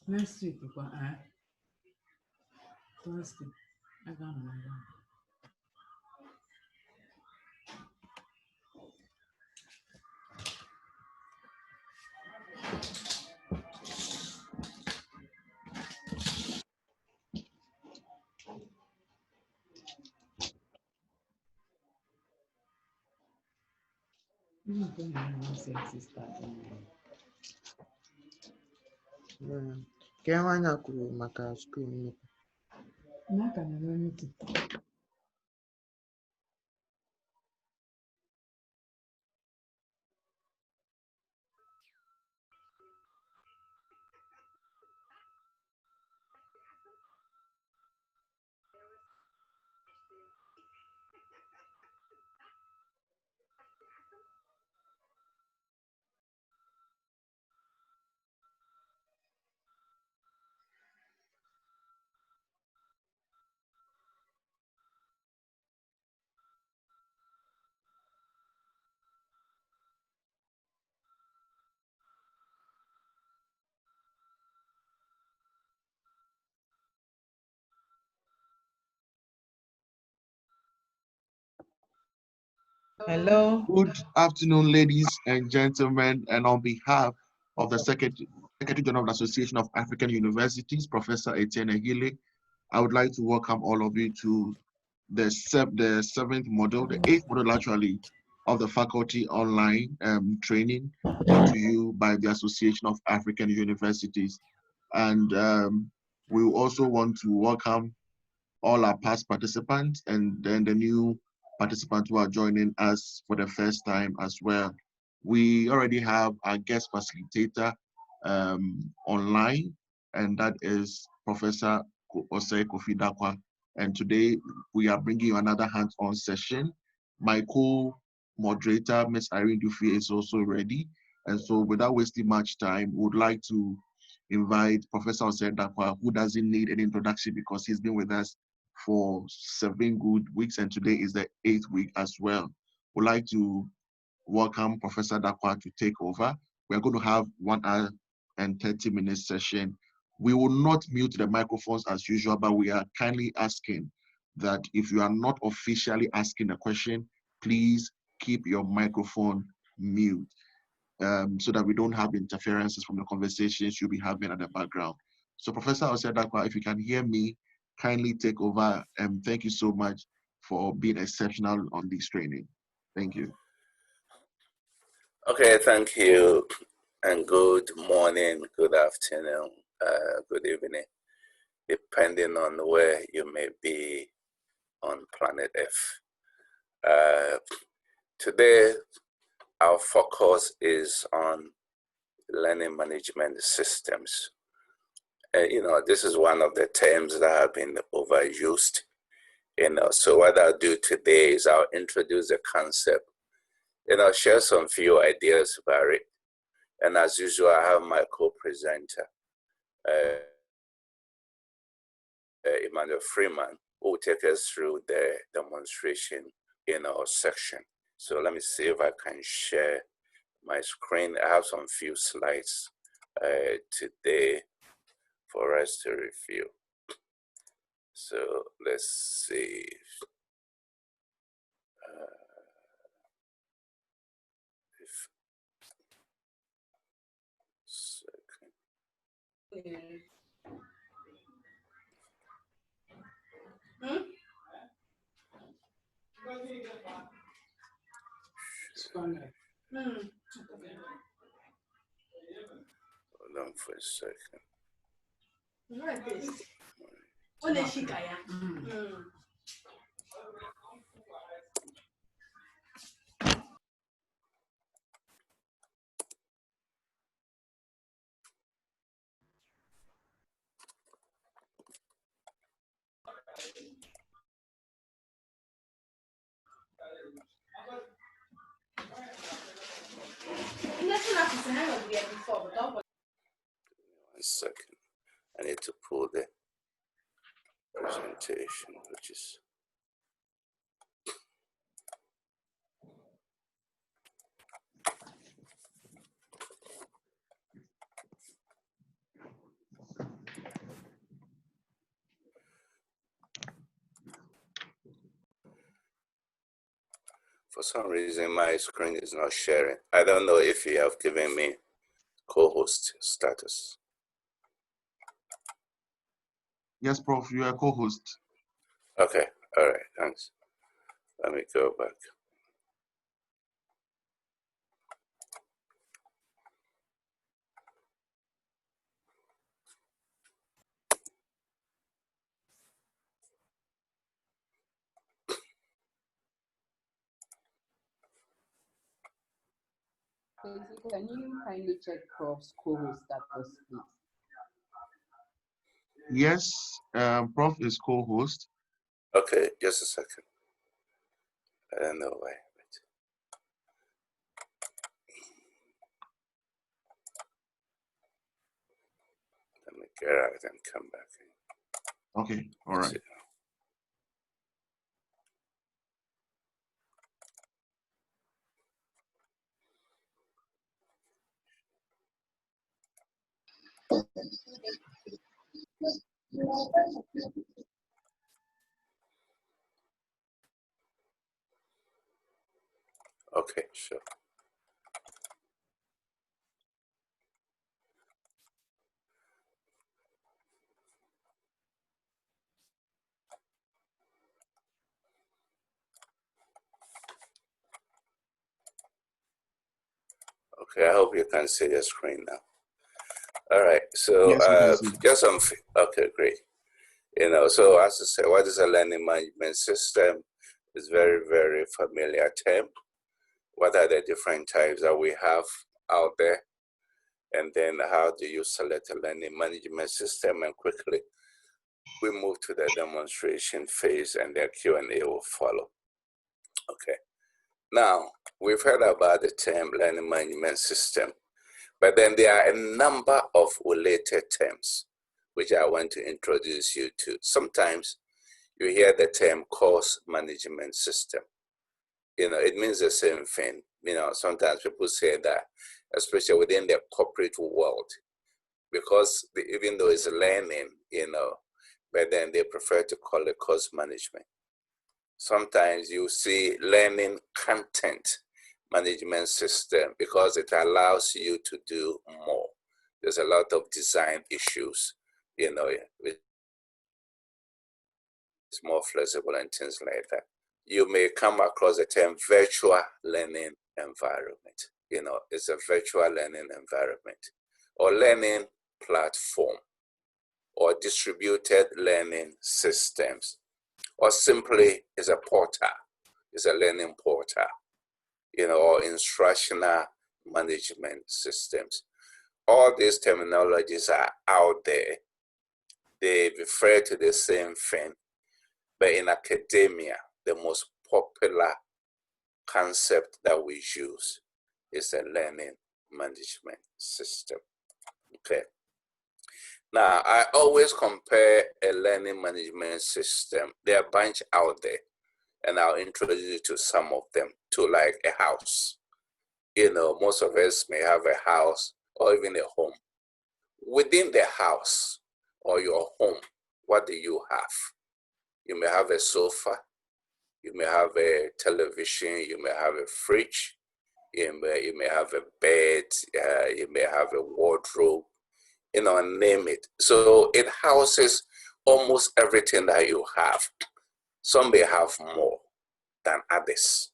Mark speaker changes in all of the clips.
Speaker 1: Next week, Thursday, I don't know.
Speaker 2: Kaya nga kwuru maka skuul mmepe.
Speaker 1: N'aka na meeting.
Speaker 3: Hello.
Speaker 4: Good afternoon, ladies and gentlemen, and on behalf of the Secretary General of the Association of African Universities, Professor Etienne Ehile, I would like to welcome all of you to the seventh module, the eighth module actually, of the faculty online training brought to you by the Association of African Universities. And we also want to welcome all our past participants and then the new participants who are joining us for the first time as well. We already have our guest facilitator online, and that is Professor Osei Darkwa. And today we are bringing you another hands-on session. My co-moderator, Ms. Irene Dufie, is also ready. And so without wasting much time, we would like to invite Professor Osei Darkwa, who doesn't need an introduction because he's been with us for 7 good weeks, and today is the 8th week as well. We'd like to welcome Professor Darkwa to take over. We're going to have 1 hour and 30 minute session. We will not mute the microphones as usual, but we are kindly asking that if you are not officially asking a question, please keep your microphone mute so that we don't have interferences from the conversations you'll be having at the background. So Professor Osei Darkwa, if you can hear me, kindly take over, and thank you so much for being exceptional on this training. Thank you.
Speaker 5: Okay, thank you, and good morning, good afternoon, good evening, depending on where you may be on planet Earth. Today, our focus is on learning management systems. This is one of the terms that have been overused. So what I'll do today is I'll introduce the concept, and I'll share some few ideas about it. And as usual, I have my co-presenter, Emmanuel Freeman, who will take us through the demonstration in our section. So let me see if I can share my screen. I have some few slides today for us to review. So let's see. Hold on for a second. One second. I need to pull the presentation, which is for some reason my screen is not sharing. I don't know if you have given me co-host status.
Speaker 4: Yes, Prof, you are co-host.
Speaker 5: Okay, all right, thanks. Let me go back.
Speaker 1: Can you kindly check Prof's co-host status, please?
Speaker 4: Yes, Prof is co-host.
Speaker 5: Okay, just a second. I don't know why. Let me get out and come back.
Speaker 4: Okay, all right.
Speaker 5: Okay, sure. Okay, I hope you can see the screen now. All right, so
Speaker 4: Yes, we can see.
Speaker 5: just some, okay, great. You know, so as I said, what is a learning management system? It's very, very familiar term. What are the different types that we have out there? And then how do you select a learning management system? And quickly, we move to the demonstration phase and the Q&A will follow. Okay. Now, we've heard about the term learning management system, but then there are a number of related terms which I want to introduce you to. Sometimes you hear the term course management system. You know, it means the same thing. You know, sometimes people say that, especially within the corporate world, because even though it's learning, you know, but then they prefer to call it course management. Sometimes you see learning content management system because it allows you to do more. There's a lot of design issues, you know, it's more flexible and things like that. You may come across the term virtual learning environment. You know, it's a virtual learning environment or learning platform or distributed learning systems, or simply is a portal, is a learning portal, you know, or instructional management systems. All these terminologies are out there. They refer to the same thing, but in academia, the most popular concept that we use is a learning management system. Okay. Now, I always compare a learning management system. There are a bunch out there, and I'll introduce you to some of them, to like a house. You know, most of us may have a house or even a home. Within the house or your home, what do you have? You may have a sofa, you may have a television, you may have a fridge, you may have a bed, you may have a wardrobe, name it. So it houses almost everything that you have. Some may have more than others.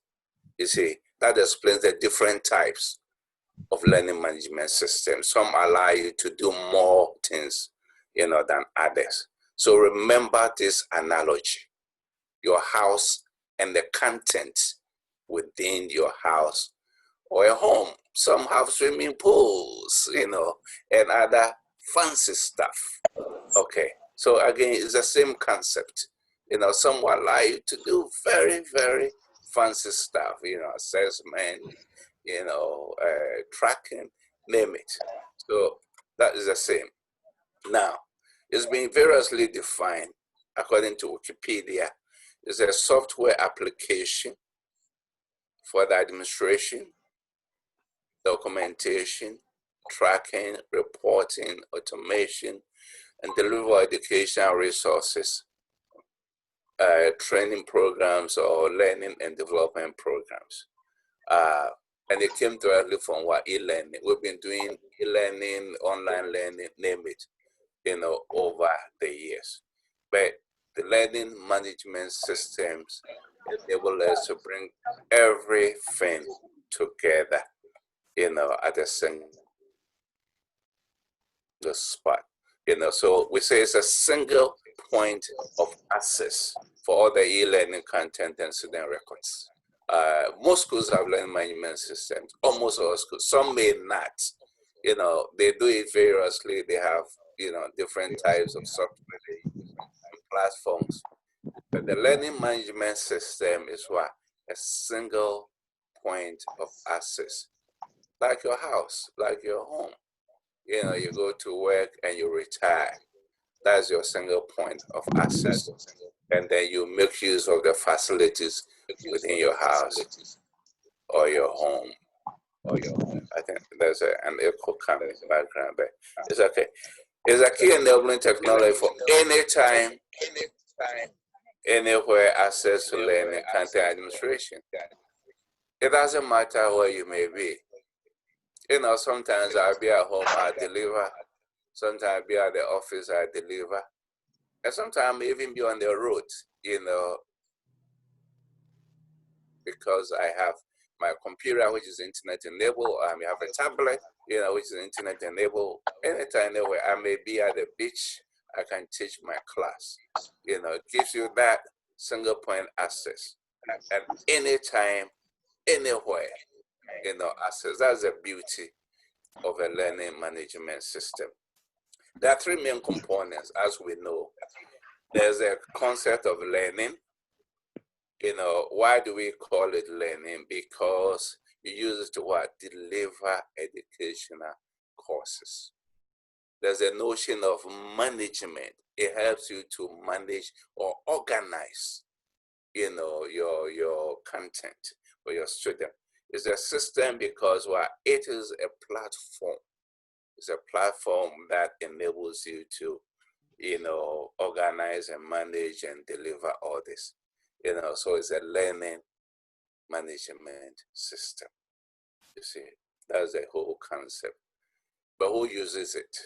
Speaker 5: You see, that explains the different types of learning management systems. Some allow you to do more things, than others. So remember this analogy: your house and the content within your house or a home. Some have swimming pools, and other fancy stuff. Okay, so again, it's the same concept. Some will allow you to do very, very fancy stuff, assessment, tracking, name it. So that is the same. Now, it's been variously defined according to Wikipedia. It's a software application for the administration, documentation, tracking, reporting, automation, and deliver educational resources, training programs, or learning and development programs. And it came directly from what e-learning. We've been doing e-learning, online learning, name it, over the years. But the learning management systems enable us to bring everything together, at a single spot. So we say it's a single point of access for all the e-learning content and student records. Most schools have learning management systems, almost all schools. Some may not. They do it variously. They have, different types of software they use and platforms. But the learning management system is what? A single point of access. Like your house, like your home. You go to work and you retire. That's your single point of access. And then you make use of the facilities within your house or your home. I think there's an echo coming in the background, but it's okay. It's a key enabling technology for any time, anywhere access to learning content administration. It doesn't matter where you may be. Sometimes I'll be at home, I deliver. Sometimes I'll be at the office, I deliver. And sometimes I even be on the road, because I have my computer, which is internet enabled. I may have a tablet, which is internet enabled. Anytime, anywhere, I may be at the beach, I can teach my class. It gives you that single point access at any time, anywhere, access. That's the beauty of a learning management system. There are three main components, as we know. There's a concept of learning. Why do we call it learning? Because you use it to what? Deliver educational courses. There's a notion of management. It helps you to manage or organize, your content for your student. It's a system because it is a platform. It's a platform that enables you to, organize and manage and deliver all this. So it's a learning management system. You see, that's the whole concept. But who uses it?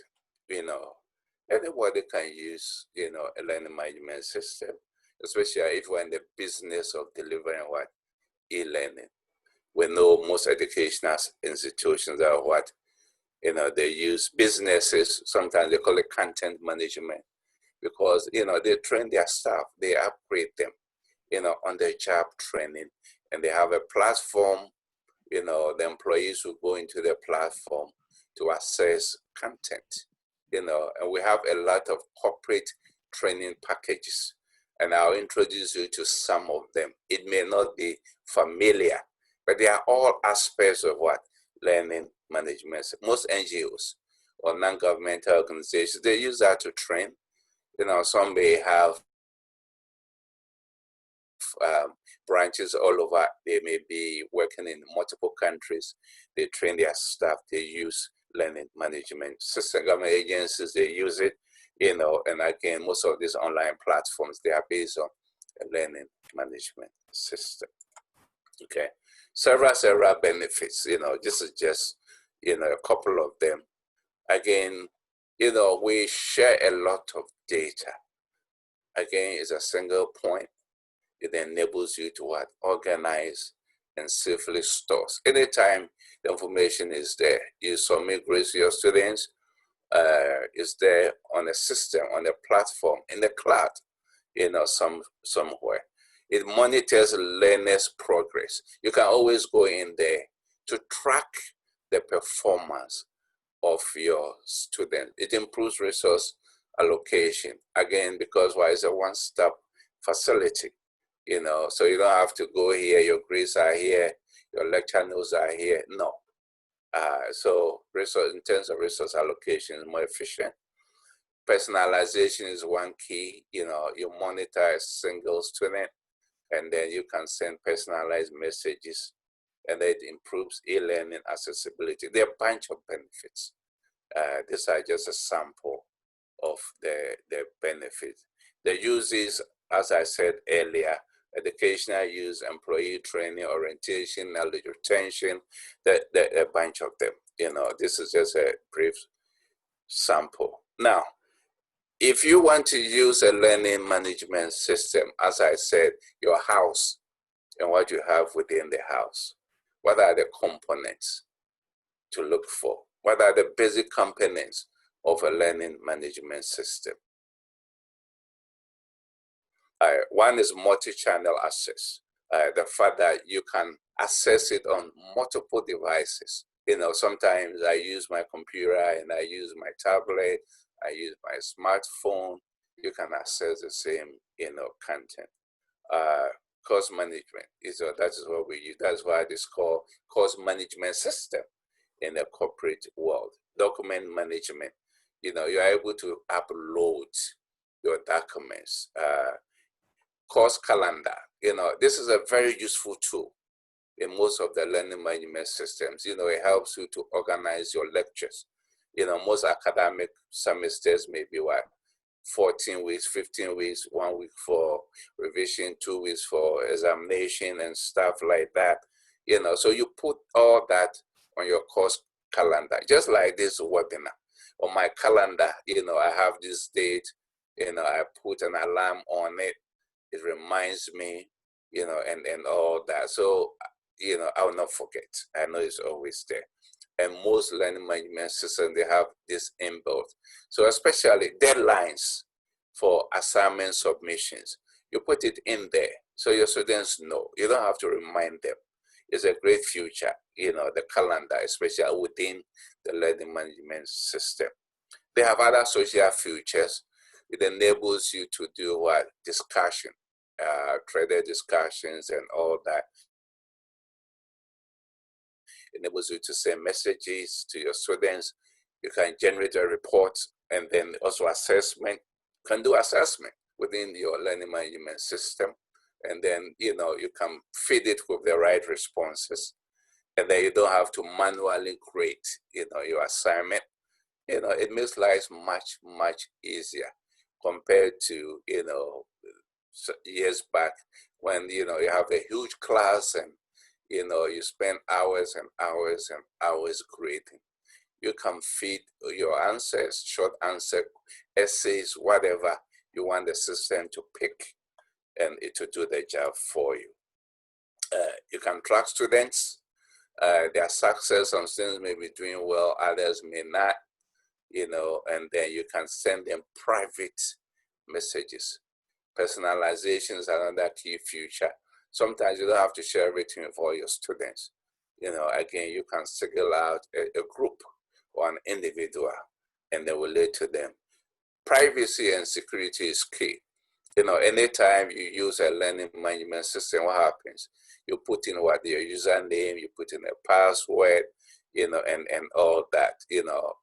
Speaker 5: Anybody can use, a learning management system, especially if we're in the business of delivering what? E-learning. We know most educational institutions are what? They use businesses, sometimes they call it content management, because, they train their staff, they upgrade them, on their job training, and they have a platform, the employees will go into the platform to access content, and we have a lot of corporate training packages, and I'll introduce you to some of them. It may not be familiar, but they are all aspects of what? Learning management. Most NGOs or non-governmental organizations, they use that to train. Some may have branches all over. They may be working in multiple countries. They train their staff. They use learning management system. Government agencies, they use it, and again, most of these online platforms, they are based on a learning management system. Okay, several benefits. This is just, a couple of them. Again, You know, we share a lot of data. Again, it's a single point. It enables you to what? Organize and safely store. Anytime the information is there, you submit grades to your students, is there on a system, on a platform, in the cloud, you know, somewhere. It monitors learners' progress. You can always go in there to track the performance of your student. It improves resource allocation. Again, because why? It's a one-stop facility, you know, so you don't have to go here, your grades are here, your lecture notes are here. No. So resource, in terms of resource allocation, is more efficient. Personalization is one key. You know, you monitor a single student, and then you can send personalized messages, and it improves e-learning accessibility. There are a bunch of benefits. These are just a sample of the benefits. The uses, as I said earlier, educational use, employee training, orientation, knowledge retention, a bunch of them. You know, this is just a brief sample. Now, if you want to use a learning management system, as I said, your house and what you have within the house, what are the components to look for? What are the basic components of a learning management system? One is multi-channel access. The fact that you can access it on multiple devices. You know, sometimes I use my computer and I use my tablet, I use my smartphone. You can access the same, you know, content. Course management that is what we use. That's why it is called course management system in the corporate world. Document management. You know, you're able to upload your documents. Course calendar. You know, this is a very useful tool in most of the learning management systems. You know, it helps you to organize your lectures. You know, most academic semesters may be what? 14 weeks, 15 weeks, 1 week for revision, 2 weeks for examination and stuff like that. You know, so you put all that on your course calendar, just like this webinar. On my calendar, you know, I have this date, you know, I put an alarm on it. It reminds me, you know, and all that. So, you know, I will not forget. I know it's always there. And most learning management systems, they have this inbuilt. So especially deadlines for assignment submissions, you put it in there so your students know. You don't have to remind them. It's a great feature, you know, the calendar, especially within the learning management system. They have other social features. It enables you to do what? Discussion, threaded discussions and all that. Enables you to send messages to your students. You can generate a report and then also assessment. You can do assessment within your learning management system. And then, you know, you can feed it with the right responses. And then you don't have to manually create, you know, your assignment. You know, it makes life much, much easier compared to, you know, years back when, you know, you have a huge class and, you know, you spend hours and hours and hours creating. You can feed your answers, short answer, essays, whatever you want the system to pick and it to do the job for you. You can track students, their success. Some students may be doing well, others may not, you know, and then you can send them private messages. Personalization is another key feature. Sometimes you don't have to share everything with all your students. You know, again, you can single out a group or an individual and then relate to them. Privacy and security is key. You know, anytime you use a learning management system, what happens? You put in what your username, you put in a password, you know, and all that, you know,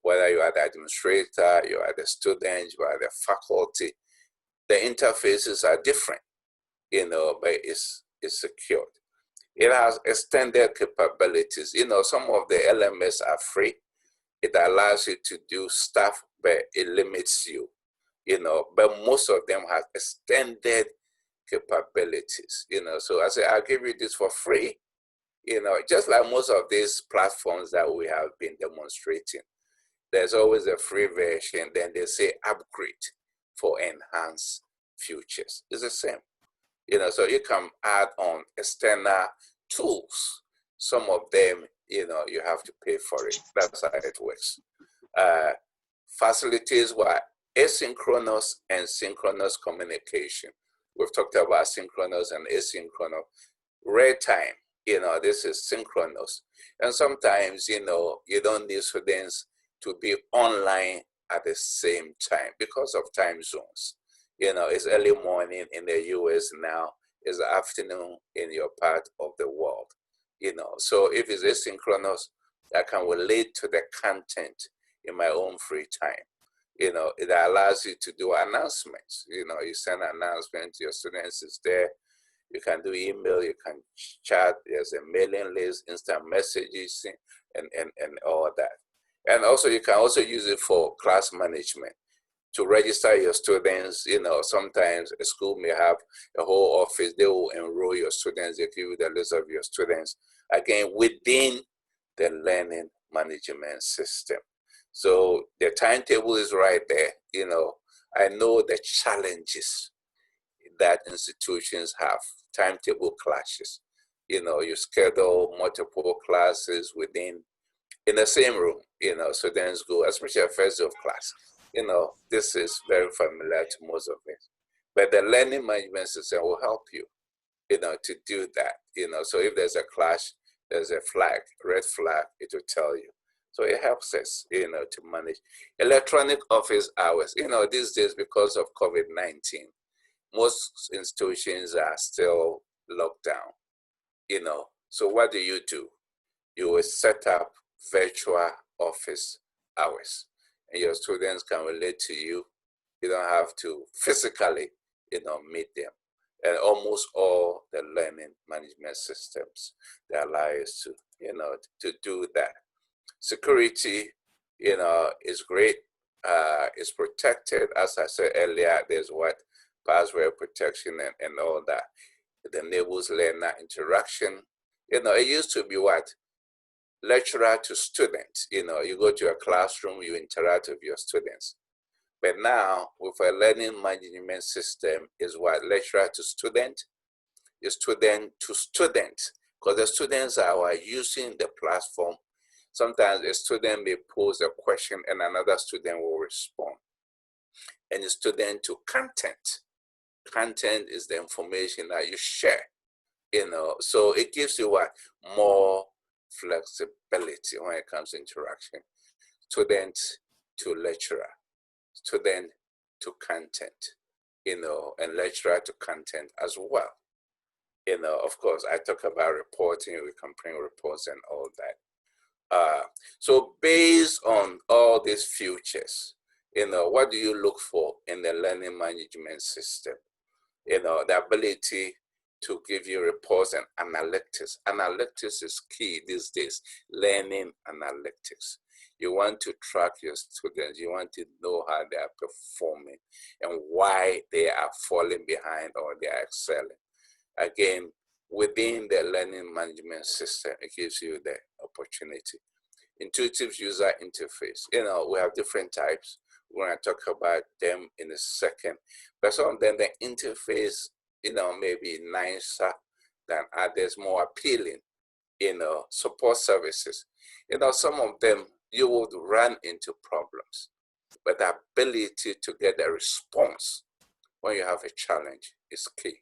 Speaker 5: whether you are the administrator, you are the student, you are the faculty, the interfaces are different, you know, but it's secured. It has extended capabilities. You know, some of the LMS are free. It allows you to do stuff, but it limits you, you know, but most of them have extended capabilities, you know. So I say, I'll give you this for free, you know, just like most of these platforms that we have been demonstrating. there's always a free version, then they say upgrade for enhanced features. It's the same. So you can add on external tools. Some of them, you have to pay for it. That's how it works. Facilities what? Asynchronous and synchronous communication. We've talked about synchronous and asynchronous. Real time, this is synchronous. And sometimes, you don't need students to be online at the same time because of time zones. It's early morning in the US now, it's afternoon in your part of the world. So if it's asynchronous, I can relate to the content in my own free time. It allows you to do announcements. You send an announcement to your students, it's there. You can do email, you can chat, there's a mailing list, instant messages, and all that. And also, you can also use it for class management to register your students. Sometimes a school may have a whole office, they will enroll your students, they give you the list of your students, again, within the learning management system. So the timetable is right there. I know the challenges that institutions have, timetable clashes. You schedule multiple classes in the same room, students go, especially at first day of class. This is very familiar to most of us. But the learning management system will help you, to do that. So if there's a clash, there's a flag, red flag, it will tell you. So it helps us, to manage. Electronic office hours, these days because of COVID-19, most institutions are still locked down, So what do? You will set up virtual office hours, and your students can relate to you. You don't have to physically, meet them. And almost all the learning management systems, they allow us to, to do that. Security, is great. It's protected. As I said earlier, there's password protection and all that. It enables learner interaction. It used to be lecturer to student. You go to a classroom, you interact with your students. But now, with a learning management system, is lecturer to student, is student to student, because the students are using the platform. Sometimes a student may pose a question and another student will respond. And the student to content. Content is the information that you share, so it gives you more flexibility when it comes to interaction. Student to lecturer, student to content, and lecturer to content as well. Of course, I talk about reporting, we can bring reports and all that. So based on all these features, what do you look for in the learning management system? The ability to give you reports and analytics. Analytics is key these days, learning analytics. You want to track your students. You want to know how they are performing and why they are falling behind or they are excelling. Again, within the learning management system, it gives you the opportunity. Intuitive user interface. We have different types. We're going to talk about them in a second. But some of them, the interface, may be nicer than others, more appealing. Support services. Some of them, you would run into problems. But the ability to get a response when you have a challenge is key.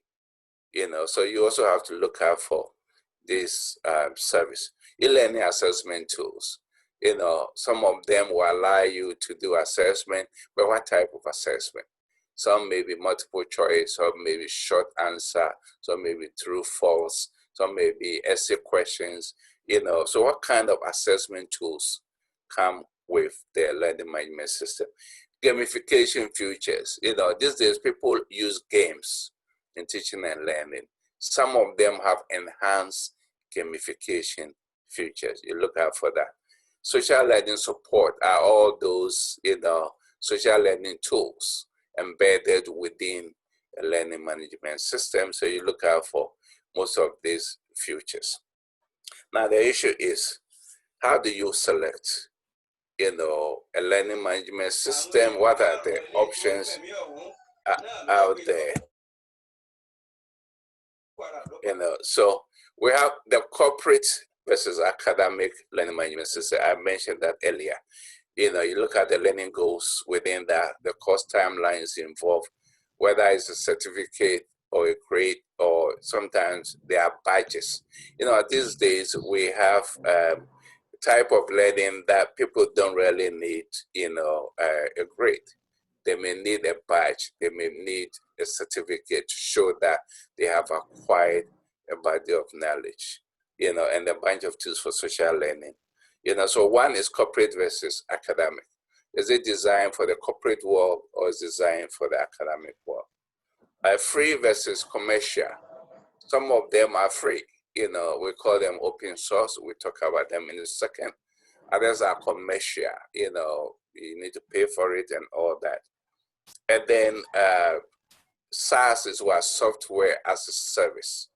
Speaker 5: So you also have to look out for this service. E-learning assessment tools. Some of them will allow you to do assessment, but what type of assessment? Some may be multiple choice, some may be short answer, some may be true, false, some may be essay questions, So what kind of assessment tools come with the learning management system? Gamification features. These days people use games in teaching and learning. Some of them have enhanced gamification features. You look out for that. Social learning support are all those, social learning tools embedded within a learning management system. So you look out for most of these features. Now the issue is, how do you select a learning management system. What are the options out there? So we have the corporate versus academic learning management system. I mentioned that earlier. You look at the learning goals within that, the course timelines involved, whether it's a certificate or a grade, or sometimes there are badges. These days we have type of learning that people don't really need, a grade. They may need a badge. They may need a certificate to show that they have acquired a body of knowledge, and a bunch of tools for social learning. So one is corporate versus academic. Is it designed for the corporate world or is it designed for the academic world? Free versus commercial. Some of them are free. We call them open source. We talk about them in a second. Others are commercial. You need to pay for it and all that. And then SaaS is what, software as a service.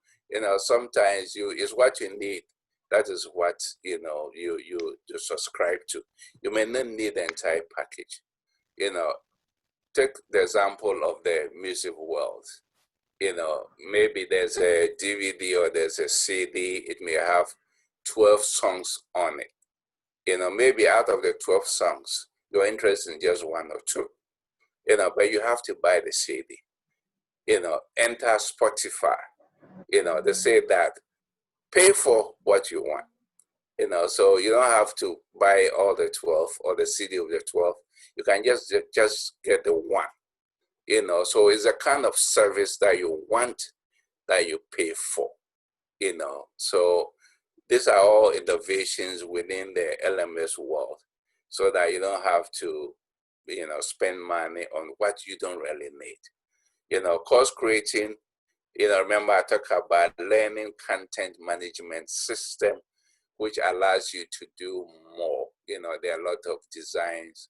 Speaker 5: Sometimes it's what you need. That is what you subscribe to. You may not need the entire package. Take the example of the music world. Maybe there's a DVD or there's a CD. It may have 12 songs on it. Maybe out of the 12 songs, you're interested in just one or two. But you have to buy the CD. Enter Spotify. They say that pay for what you want. So you don't have to buy all the 12 or the CD of the 12. You can just get the one. So it's a kind of service that you want, that you pay for. So these are all innovations within the LMS world, so that you don't have to, spend money on what you don't really need. Course creating. Remember I talked about learning content management system, which allows you to do more. There are a lot of designs,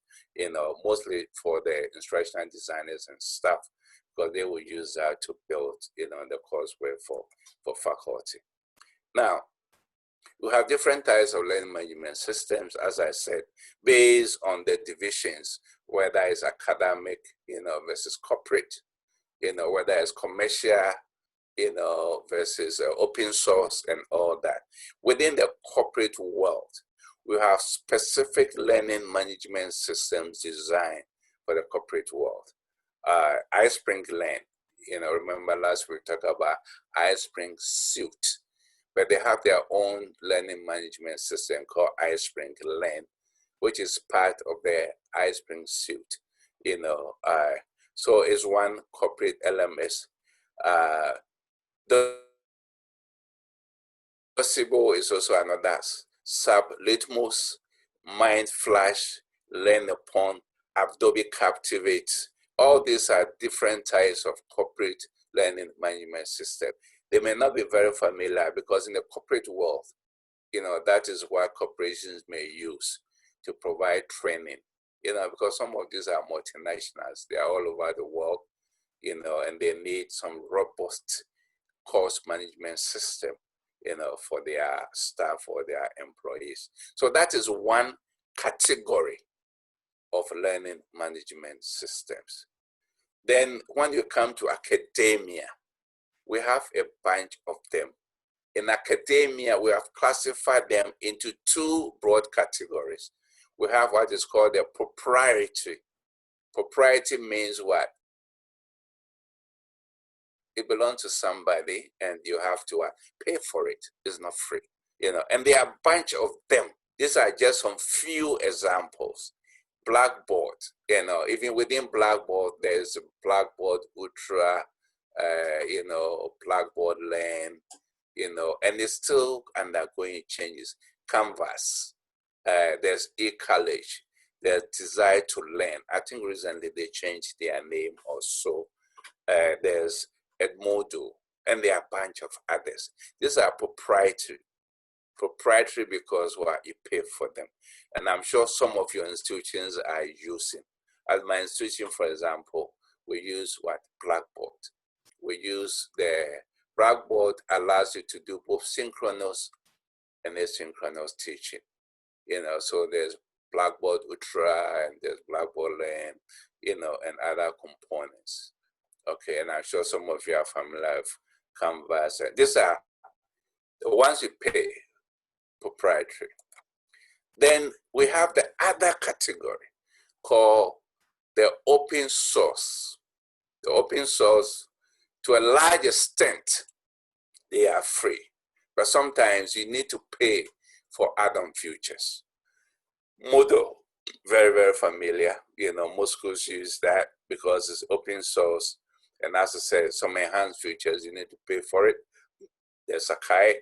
Speaker 5: mostly for the instructional designers and staff, because they will use that to build, the courseware for faculty. Now, we have different types of learning management systems, as I said, based on the divisions, whether it's academic, versus corporate, whether it's commercial, versus open source and all that. Within the corporate world, we have specific learning management systems designed for the corporate world. iSpring Learn, remember last week we talked about iSpring Suite, but they have their own learning management system called iSpring Learn, which is part of the iSpring Suite. So it's one corporate LMS. Possible is also another. SAP, Litmus, MindFlash, LearnUpon, Adobe Captivate. All these are different types of corporate learning management system. They may not be very familiar, because in the corporate world, that is what corporations may use to provide training. Because some of these are multinationals. They are all over the world, and they need some robust course management system, for their staff or their employees. So that is one category of learning management systems. Then when you come to academia, we have a bunch of them. In academia, we have classified them into two broad categories. We have what is called the proprietary. Proprietary means what? It belongs to somebody and you have to pay for it. It's not free, and there are a bunch of them. These are just some few examples. Blackboard, even within Blackboard, there's Blackboard Ultra, Blackboard Learn, and it's still undergoing changes. Canvas, there's eCollege, there's Desire to Learn. I think recently they changed their name or so. There's Modular, and there are a bunch of others. These are proprietary. Proprietary because you pay for them. And I'm sure some of your institutions are using. At my institution, for example, we use Blackboard. We use the Blackboard allows you to do both synchronous and asynchronous teaching. So there's Blackboard Ultra, and there's Blackboard Learn, you know, and other components. Okay, and I'm sure some of you are familiar with Canvas. These are the ones you pay, proprietary. Then we have the other category called the open source. The open source, to a large extent, they are free, but sometimes you need to pay for add-on features. Moodle, very, very familiar. You know, most schools use that because it's open source. And as I said, some enhanced features, you need to pay for it. There's Sakai.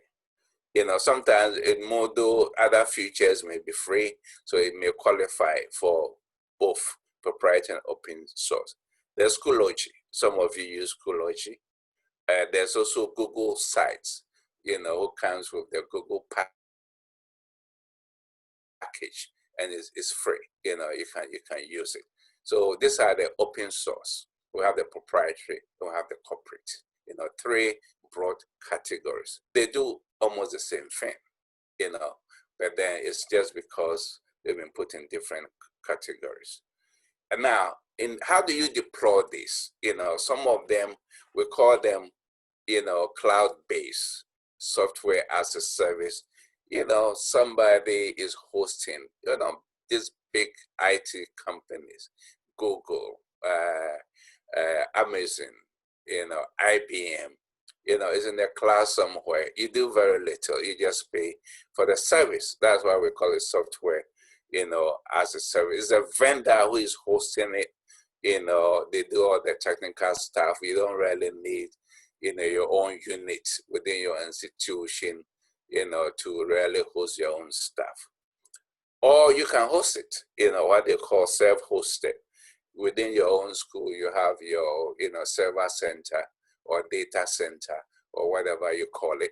Speaker 5: You know, sometimes in Moodle, other features may be free, so it may qualify for both proprietary and open source. There's Schoology. Some of you use Schoology. There's also Google Sites, you know, who comes with the Google package, and it's free. You know, you can use it. So these are the open source. We have the proprietary, we have the corporate. You know, three broad categories. They do almost the same thing, you know, but then it's just because they've been put in different categories. And now, how do you deploy this? You know, some of them, we call them, you know, cloud-based software as a service. You know, somebody is hosting, you know, these big IT companies, Google, Amazon, you know, IBM, you know, is in the cloud somewhere. You do very little. You just pay for the service. That's why we call it software, you know, as a service. It's a vendor who is hosting it. You know, they do all the technical stuff. You don't really need, you know, your own unit within your institution, you know, to really host your own stuff. Or you can host it, you know, what they call self-hosted. Within your own school, you have your, you know, server center or data center or whatever you call it.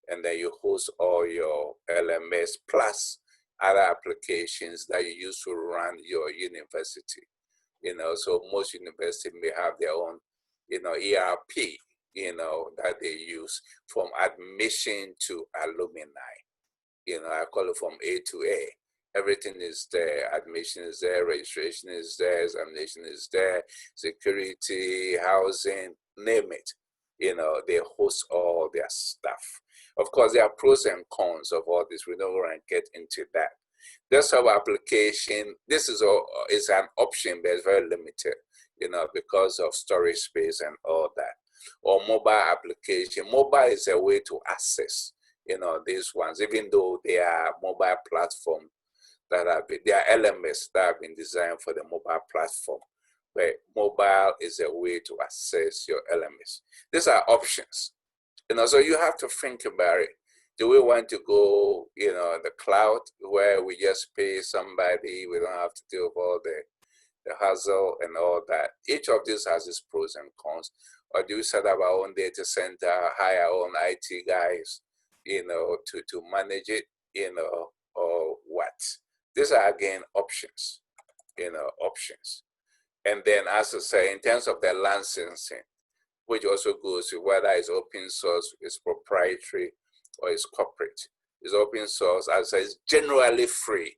Speaker 5: And then you host all your LMS plus other applications that you use to run your university. You know, so most universities may have their own, you know, ERP, you know, that they use from admission to alumni. You know, I call it from A to A. Everything is there. Admission is there, registration is there, examination is there, security, housing, name it. You know, they host all their stuff. Of course, there are pros and cons of all this. We don't want to get into that. Desktop application, this is an option, but it's very limited, you know, because of storage space and all that. Or mobile application. Mobile is a way to access, you know, these ones, even though they are mobile platform that they are LMS that have been designed for the mobile platform. But mobile is a way to access your LMS. These are options, you know, so you have to think about it. Do we want to go, you know, the cloud where we just pay somebody, we don't have to deal with all the hassle and all that? Each of these has its pros and cons. Or do we set up our own data center, hire our own IT guys, you know, to manage it, you know, or what? These are, again, options, you know, options. And then, as I say, in terms of the licensing, which also goes to whether it's open source, it's proprietary, or it's corporate. It's open source, as I say, it's generally free,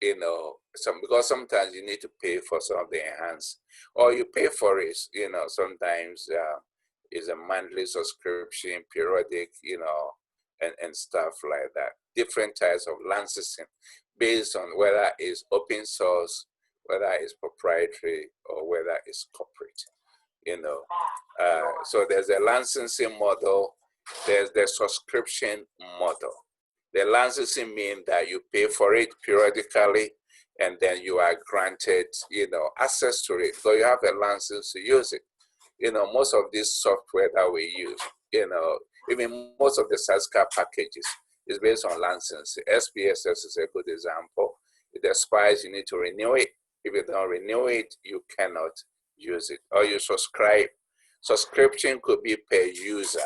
Speaker 5: you know, because sometimes you need to pay for some of the enhanced, or you pay for it, you know, sometimes it's a monthly subscription, periodic, you know, and stuff like that. Different types of licensing based on whether it's open source, whether it's proprietary, or whether it's corporate, you know. So there's a licensing model, there's the subscription model. The licensing means that you pay for it periodically, and then you are granted, you know, access to it. So you have a license to use it. You know, most of this software that we use, you know, even most of the SASCA packages is based on licensing. SPSS is a good example. If it expires, you need to renew it. If you don't renew it, you cannot use it. Or you subscribe. Subscription could be per user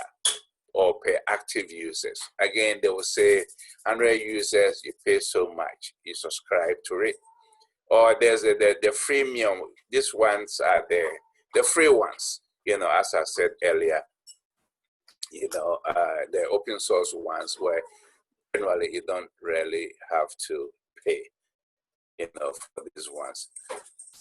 Speaker 5: or per active users. Again, they will say 100 users, you pay so much, you subscribe to it. Or there's the freemium. These ones are the free ones, you know, as I said earlier, you know, the open source ones where generally you don't really have to pay, for these ones.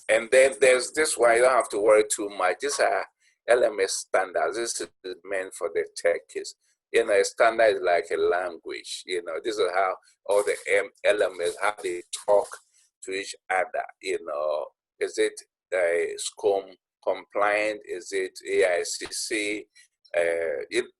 Speaker 5: And then there's this one, you don't have to worry too much. These are LMS standards. This is meant for the techies. A standard is like a language. This is how all the LMS, how they talk to each other. Is it SCORM compliant? Is it AICC?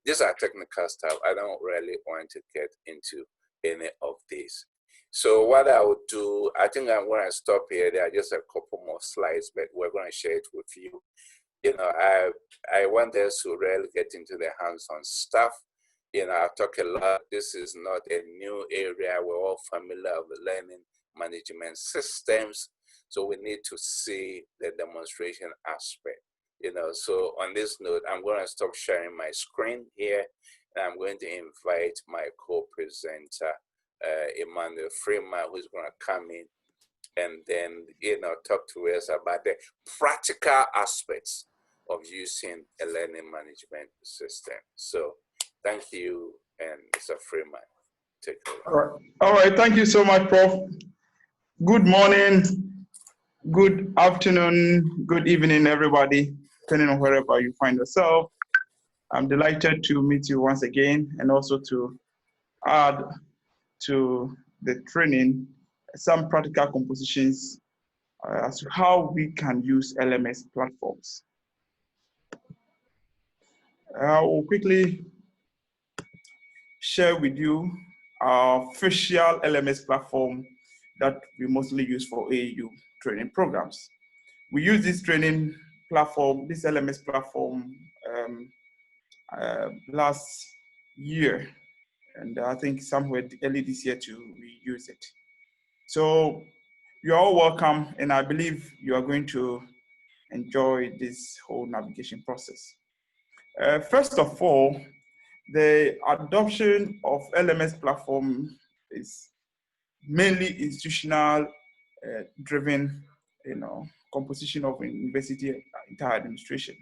Speaker 5: These are technical stuff. I don't really want to get into any of these. So what I would do, I think I'm going to stop here. There are just a couple more slides, but we're going to share it with you. I want us to really get into the hands-on stuff. I talk a lot. This is not a new area. We're all familiar with learning management systems. So we need to see the demonstration aspect. So on this note, I'm going to stop sharing my screen here. And I'm going to invite my co-presenter, Emmanuel Freeman, who's going to come in and then, talk to us about the practical aspects of using a learning management system. So thank you, and Mr. Freeman, take it over.
Speaker 3: All right. Thank you so much, Prof. Good morning, good afternoon, good evening, everybody, depending on wherever you find yourself. I'm delighted to meet you once again, and also to add to the training some practical compositions as to how we can use LMS platforms. I will quickly share with you our official LMS platform that we mostly use for AAU training programs. We use this training platform, this LMS platform, last year, and I think somewhere early this year to reuse it. So you're all welcome, and I believe you are going to enjoy this whole navigation process. First of all, the adoption of LMS platform is mainly institutional driven, composition of university entire administration.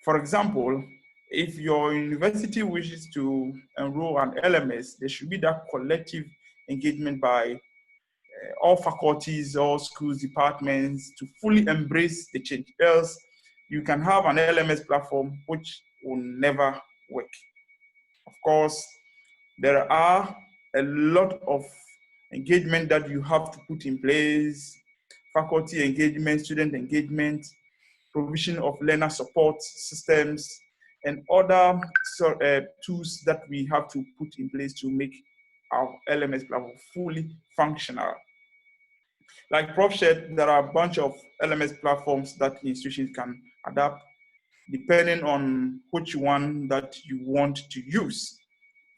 Speaker 3: For example, if your university wishes to enroll an LMS, there should be that collective engagement by all faculties, all schools, departments to fully embrace the change. Else, you can have an LMS platform which will never work. Of course, there are a lot of engagement that you have to put in place: faculty engagement, student engagement, provision of learner support systems, and other tools that we have to put in place to make our LMS platform fully functional. Like Prof said, there are a bunch of LMS platforms that institutions can adapt depending on which one that you want to use.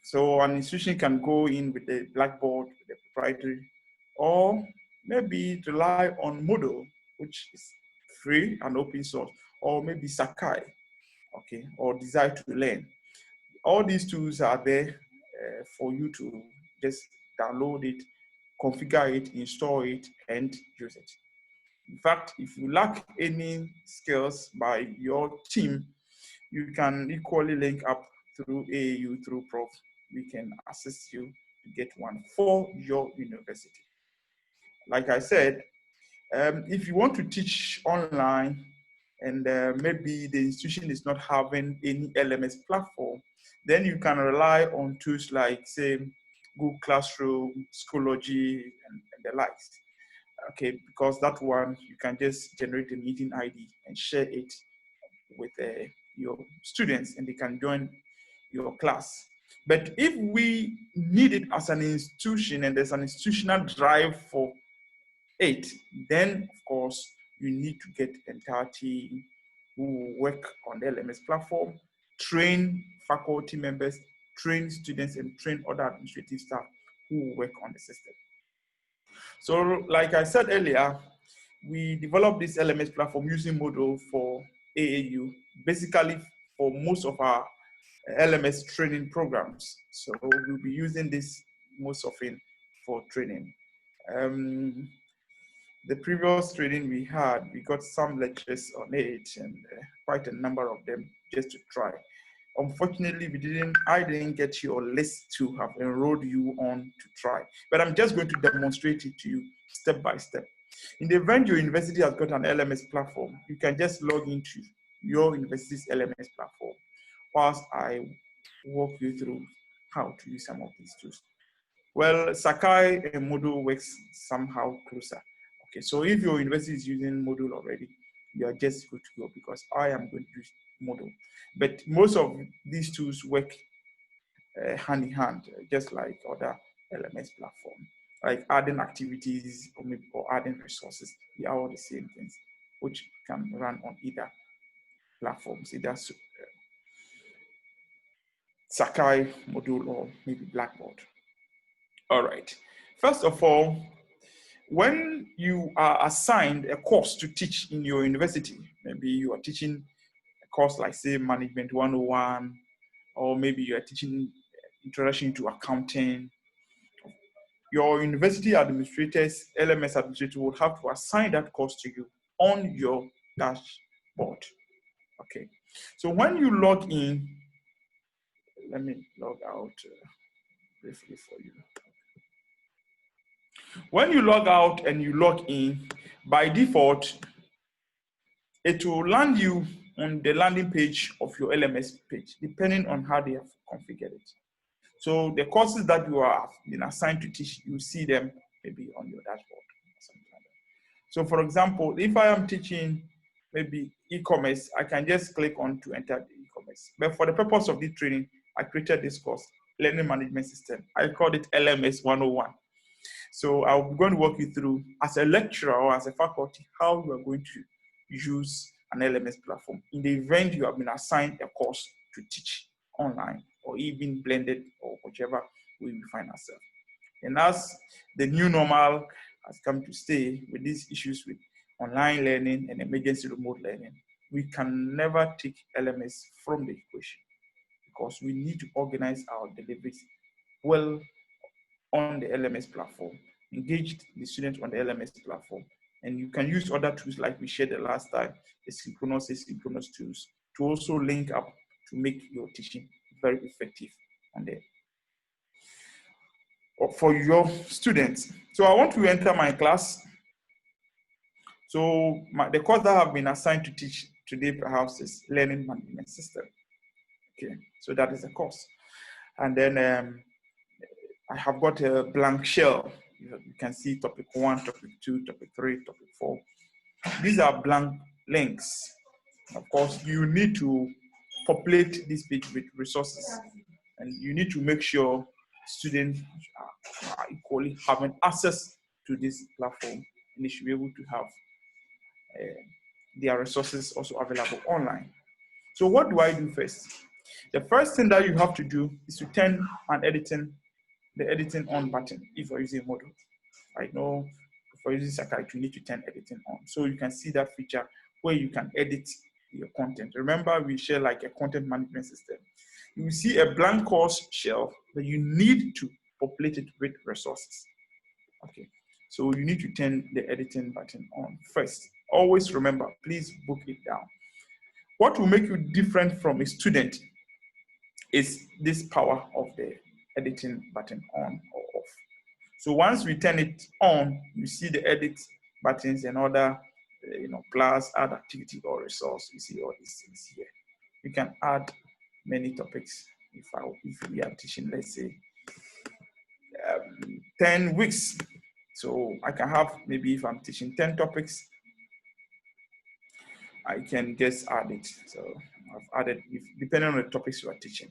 Speaker 3: So an institution can go in with the Blackboard, with the proprietary, or maybe rely on Moodle, which is free and open source, or maybe Sakai, okay, or Desire to Learn. All these tools are there for you to just download it, configure it, install it, and use it. In fact, if you lack any skills by your team, you can equally link up through AAU, through Prof. We can assist you to get one for your university. Like I said, if you want to teach online and maybe the institution is not having any LMS platform, then you can rely on tools like, say, Google Classroom, Schoology, and the likes. Okay, because that one, you can just generate a meeting ID and share it with your students, and they can join your class. But if we need it as an institution and there's an institutional drive for it, then of course you need to get the entire team who work on the LMS platform, train faculty members, train students, and train other administrative staff who work on the system. So like I said earlier, we developed this LMS platform using Moodle for AAU, basically for most of our LMS training programs. So we'll be using this most often for training. The previous training we had, we got some lectures on it and quite a number of them just to try. Unfortunately, I didn't get your list to have enrolled you on to try, but I'm just going to demonstrate it to you step by step. In the event your university has got an LMS platform, you can just log into your university's LMS platform whilst I walk you through how to use some of these tools. Well, Sakai and Moodle works somehow closer. Okay, so if your university is using Moodle already, you are just good to go because I am going to use Moodle. But most of these tools work hand in hand, just like other LMS platform, like adding activities or adding resources. They are all the same things, which can run on either platforms, either Sakai, Moodle, or maybe Blackboard. All right. First of all, when you are assigned a course to teach in your university, maybe you are teaching a course like, say, Management 101, or maybe you are teaching Introduction to Accounting, your university administrators, LMS administrator, will have to assign that course to you on your dashboard. Okay. So when you log in, let me log out briefly for you. When you log out and you log in, by default, it will land you on the landing page of your LMS page, depending on how they have configured it. So the courses that you have been assigned to teach, you see them maybe on your dashboard or something like that. So for example, if I am teaching maybe e-commerce, I can just click on to enter the e-commerce. But for the purpose of this training, I created this course, Learning Management System. I called it LMS 101. So I'm going to walk you through, as a lecturer or as a faculty, how you are going to use an LMS platform in the event you have been assigned a course to teach online or even blended or whichever way we find ourselves. And as the new normal has come to stay with these issues with online learning and emergency remote learning, we can never take LMS from the equation because we need to organize our deliveries well on the LMS platform, engage the students on the LMS platform, and you can use other tools like we shared the last time, the synchronous, asynchronous tools, to also link up to make your teaching very effective on there for your students. So I want to enter my class. So the course that I have been assigned to teach today perhaps is Learning Management System. Okay, so that is the course. And then I have got a blank shell. You can see topic 1, topic 2, topic 3, topic 4. These are blank links. Of course, you need to populate this page with resources, and you need to make sure students are equally having access to this platform, and they should be able to have their resources also available online. So what do I do first? The first thing that you have to do is to turn the editing on button if you're using Moodle. I know for using Sakai, you need to turn editing on. So you can see that feature where you can edit your content. Remember, we share like a content management system. You will see a blank course shell, but you need to populate it with resources. Okay, so you need to turn the editing button on first. Always remember, please book it down. What will make you different from a student is this power of the editing button on or off. So once we turn it on, you see the edit buttons and other, plus add activity or resource. You see all these things here. You can add many topics. If we are teaching, let's say, 10 weeks. So I can have, maybe if I'm teaching 10 topics, I can just add it. So I've added, depending on the topics you are teaching.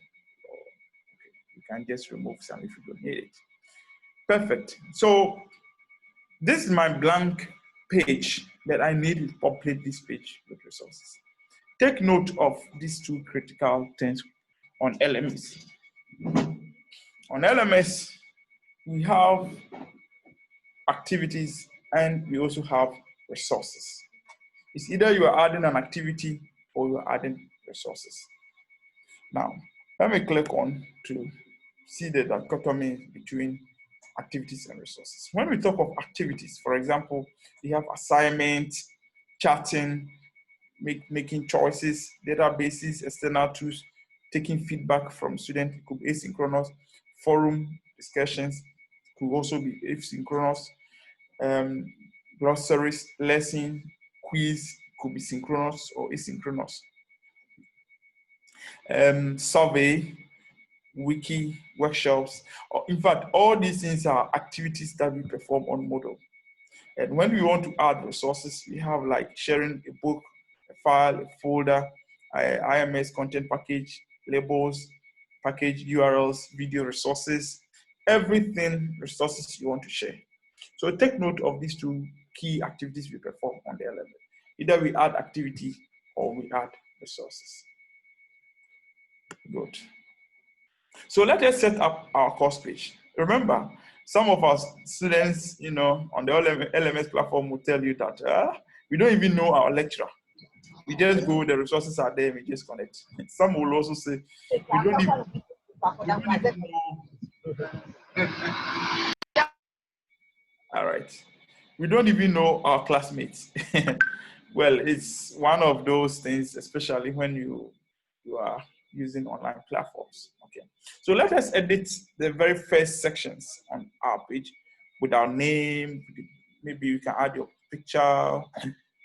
Speaker 3: You can just remove some if you don't need it. Perfect. So this is my blank page that I need to populate this page with resources. Take note of these two critical things on LMS. On LMS, we have activities and we also have resources. It's either you are adding an activity or you are adding resources. Now, let me click on to see the dichotomy between activities and resources. When we talk of activities, for example, we have assignments, chatting, making choices, databases, external tools, taking feedback from students. It could be asynchronous, forum discussions, could also be asynchronous, glossaries, lesson, quiz, could be synchronous or asynchronous. Survey, wiki, workshops, or in fact, all these things are activities that we perform on Moodle. And when we want to add resources, we have like sharing a book, a file, a folder, LMS content package, labels, package URLs, video resources, everything resources you want to share. So take note of these two key activities we perform on the LMS. Either we add activity or we add resources. Good. So let us set up our course page. Remember, some of our students, on the LMS platform will tell you that we don't even know our lecturer. We just go, the resources are there, we just connect. Some will also say, we don't even know. All right. We don't even know our classmates. Well, it's one of those things, especially when you are using online platforms. Okay. So let us edit the very first sections on our page with our name. Maybe you can add your picture,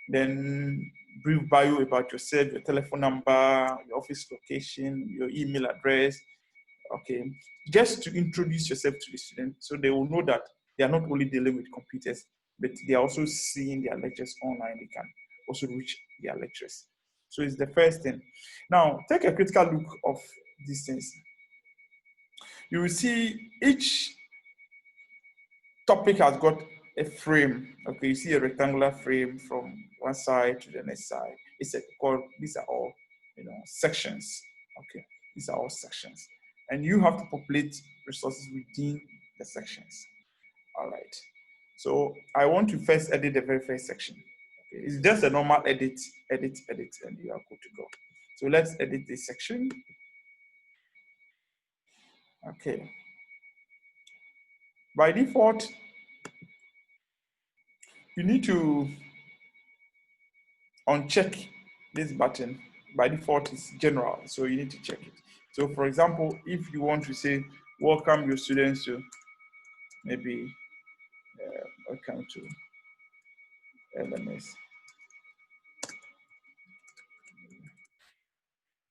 Speaker 3: then brief bio about yourself, your telephone number, your office location, your email address. Okay. Just to introduce yourself to the student so they will know that they are not only dealing with computers, but they are also seeing their lectures online. They can also reach their lectures. So it's the first thing. Now, take a critical look of these things. You will see each topic has got a frame. Okay, you see a rectangular frame from one side to the next side. These are all, sections. Okay, these are all sections. And you have to populate resources within the sections. All right. So I want to first edit the very first section. Okay. It's just a normal edit, and you are good to go. So let's edit this section. Okay. By default, you need to uncheck this button. By default, it's general, so you need to check it. So for example, if you want to say, welcome your students to maybe, welcome to LMS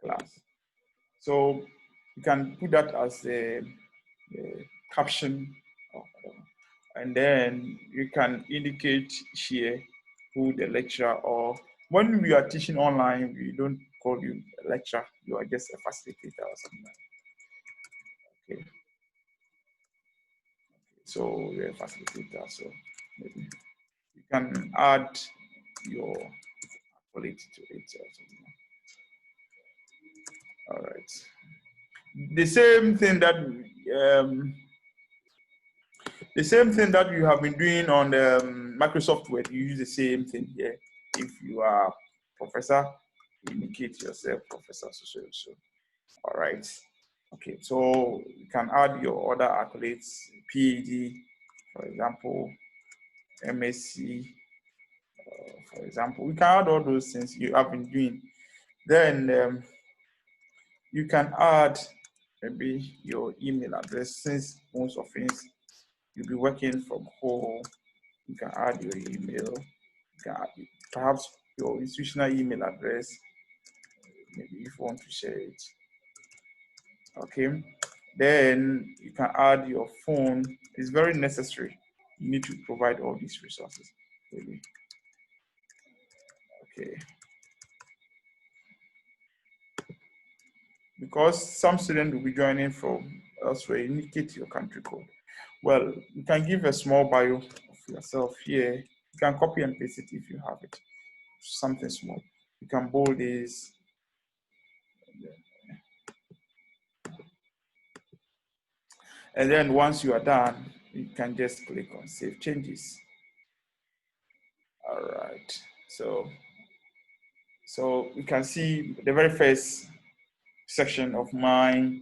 Speaker 3: class. So you can put that as the caption, and then you can indicate here who the lecturer, or when we are teaching online, we don't call you a lecturer, you are just a facilitator or something. Okay. So you're a facilitator, so maybe you can add your accolade to it or something. All right. The same thing that you have been doing on Microsoft Word, you use the same thing here. If you are professor, indicate yourself, professor, so. All right. Okay, so you can add your other accolades, PhD, for example, MSc, for example. We can add all those things you have been doing. Then you can add maybe your email address, since most of things you'll be working from home. You can add your email. You can add perhaps your institutional email address, maybe if you want to share it. Okay. Then you can add your phone. It's very necessary. You need to provide all these resources. Really. Okay. Because some students will be joining from elsewhere, indicate your country code. Well, you can give a small bio of yourself here. You can copy and paste it if you have it. Something small. You can bold this. And then once you are done, you can just click on Save Changes. All right. So you can see the very first section of my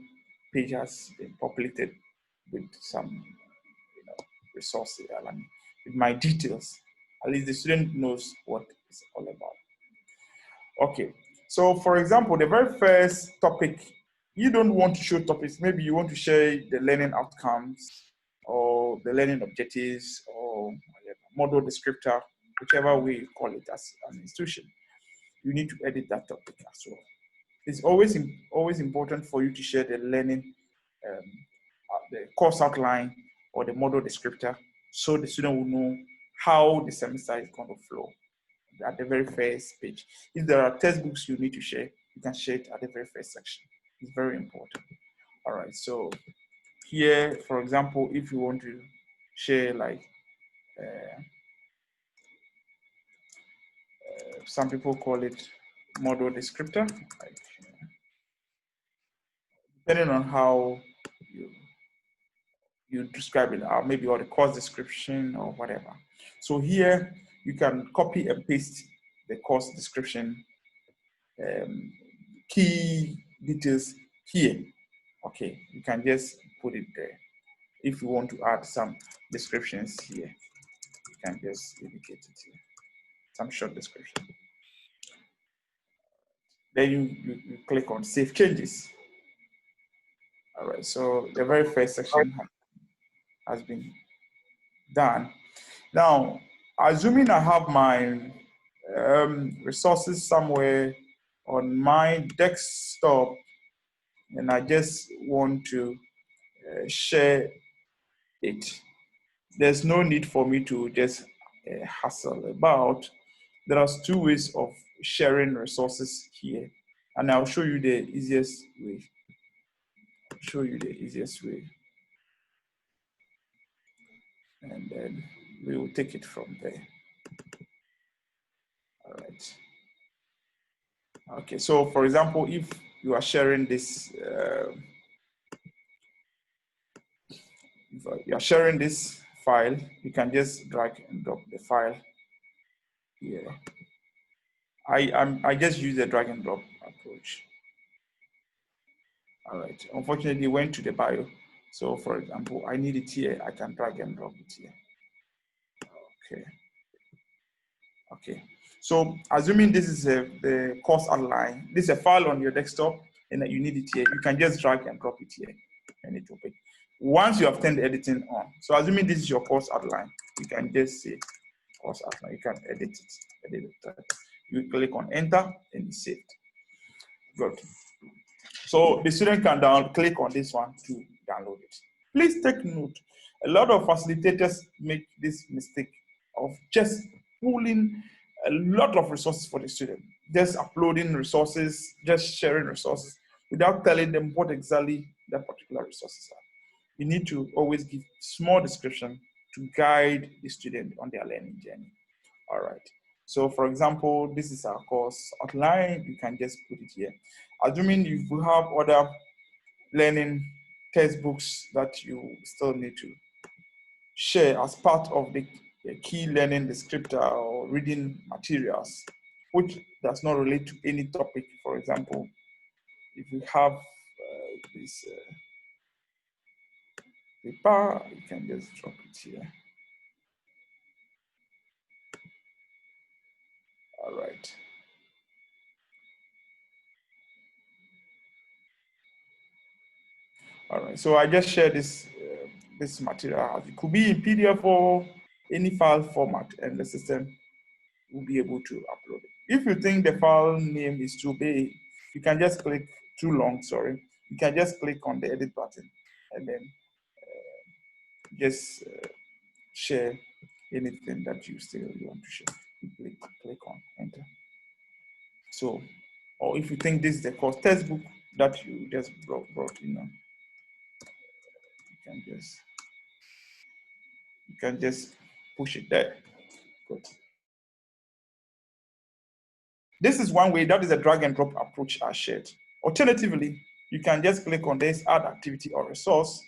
Speaker 3: page has been populated with some resources, with my details. At least the student knows what it's all about. Okay, so for example, the very first topic you don't want to show topics. Maybe you want to share the learning outcomes or the learning objectives or model descriptor, whichever way you call it as an institution. You need to edit that topic as well. It's always important for you to share the learning, the course outline or the model descriptor, so the student will know how the semester is going to flow at the very first page. If there are textbooks you need to share, you can share it at the very first section. It's very important. All right, so here, for example, if you want to share like, some people call it model descriptor, like, depending on how you describe it, maybe or the course description or whatever. So here you can copy and paste the course description, key details here. Okay, you can just put it there. If you want to add some descriptions here, you can just indicate it here, some short description. Then you click on Save Changes. All right, so the very first section has been done. Now, assuming I have my resources somewhere on my desktop, and I just want to share it, there's no need for me to just hassle about. There are two ways of sharing resources here, and I'll show you the easiest way. And then we will take it from there. All right. Okay, so for example, if you are sharing this, file, you can just drag and drop the file here. I just use the drag and drop approach. All right, unfortunately, it went to the bio. So for example, I need it here, I can drag and drop it here. Okay, so assuming this is the course outline, this is a file on your desktop and that you need it here, you can just drag and drop it here and it will be. Once you have turned the editing on, so assuming this is your course outline, you can just say course outline, you can edit it. You click on enter and it's saved. Good. So the student can click on this one to download it. Please take note, a lot of facilitators make this mistake of just pulling a lot of resources for the student, just uploading resources, just sharing resources without telling them what exactly the particular resources are. You need to always give small description to guide the student on their learning journey. All right. So for example, this is our course outline. You can just put it here. Assuming you have other learning textbooks that you still need to share as part of the key learning descriptor or reading materials, which does not relate to any topic. For example, if you have this paper, you can just drop it here. All right. All right, so I just shared this this material. It could be in PDF or any file format, and the system will be able to upload it. If you think the file name is too big, you can just click too long. Sorry, you can just click on the edit button, and then just share anything that you still want to share. You click on enter. So, or if you think this is the course textbook that you just brought in, you can just push it there. Good. This is one way, that is a drag and drop approach I shared. Alternatively, you can just click on this add activity or resource.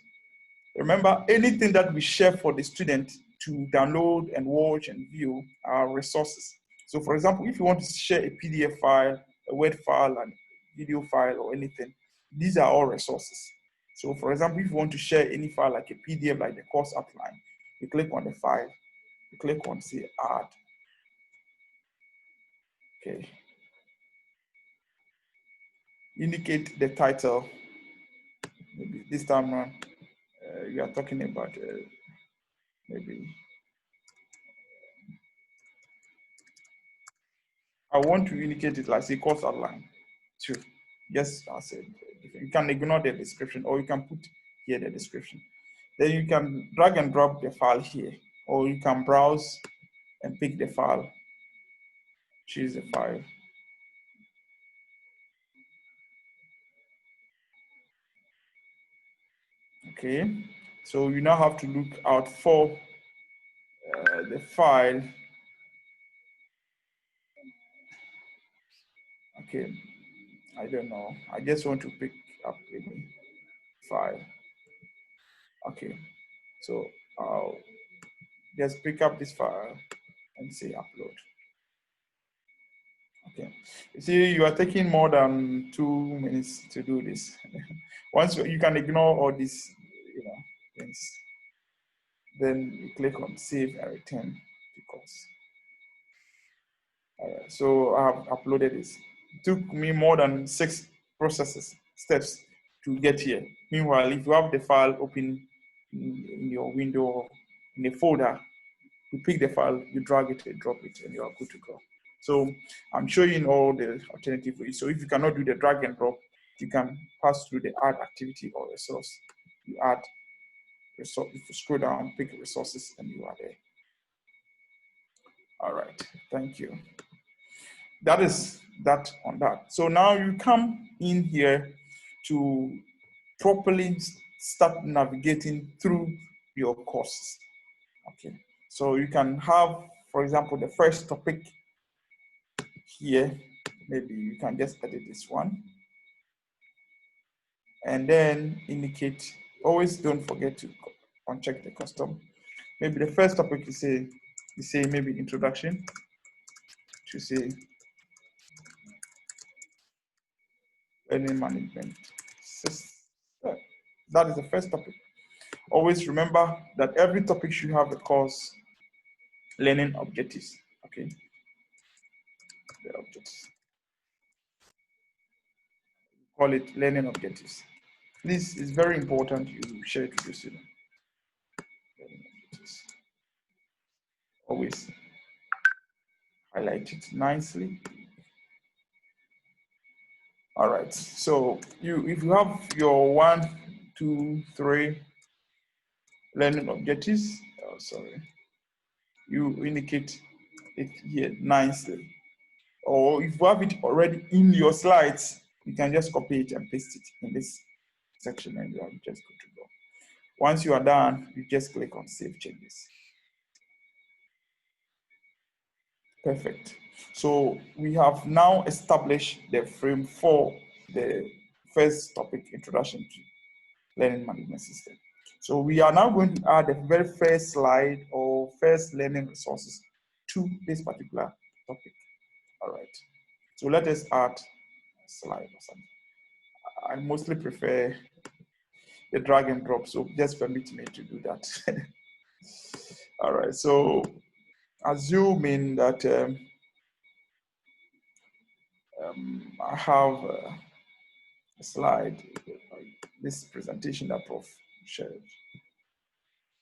Speaker 3: Remember, anything that we share for the student to download and watch and view are resources. So for example, if you want to share a PDF file, a Word file, and video file or anything, these are all resources. So for example, if you want to share any file like a PDF, like the course outline, you click on the file, you click on say add. Okay. Indicate the title maybe this time around, you are talking about maybe I want to indicate it like say course outline too. Just as a, you can ignore the description or you can put here the description. Then you can drag and drop the file here, or you can browse and pick the file, choose the file. Okay, so you now have to look out for the file. Okay, I don't know. I just want to pick up a file. Okay, so I'll just pick up this file and say upload. Okay, you see, you are taking more than 2 minutes to do this. Once you can ignore all these, things, then you click on save and return to course. So I have uploaded this. It took me more than 6 steps to get here. Meanwhile, if you have the file open in your window, in a folder, you pick the file, you drag it and drop it, and you are good to go. So I'm showing all the alternative ways. So if you cannot do the drag and drop, you can pass through the add activity or resource. You add resource, if you scroll down, pick resources, and you are there. All right, thank you. That is that on that. So now you come in here to properly start navigating through your courses. Okay, so you can have, for example, the first topic here. Maybe you can just edit this one and then indicate. Always don't forget to uncheck the custom. Maybe the first topic you say maybe introduction to say learning management system. That is the first topic. Always remember that every topic should have a course learning objectives. Okay, the objectives. Call it learning objectives. This is very important you share it with your student. Always highlight it nicely. All right, so if you have your 1, 2, 3 learning objectives, you indicate it here nicely. Or if you have it already in your slides, you can just copy it and paste it in this section and you are just good to go. Once you are done, you just click on Save Changes. Perfect. So we have now established the frame for the first topic, Introduction to Learning Management System. So we are now going to add the very first slide or first learning resources to this particular topic. All right. So let us add a slide or something. I mostly prefer the drag and drop, so just permit me to do that. All right, so assuming that I have a slide, this presentation that Prof shared.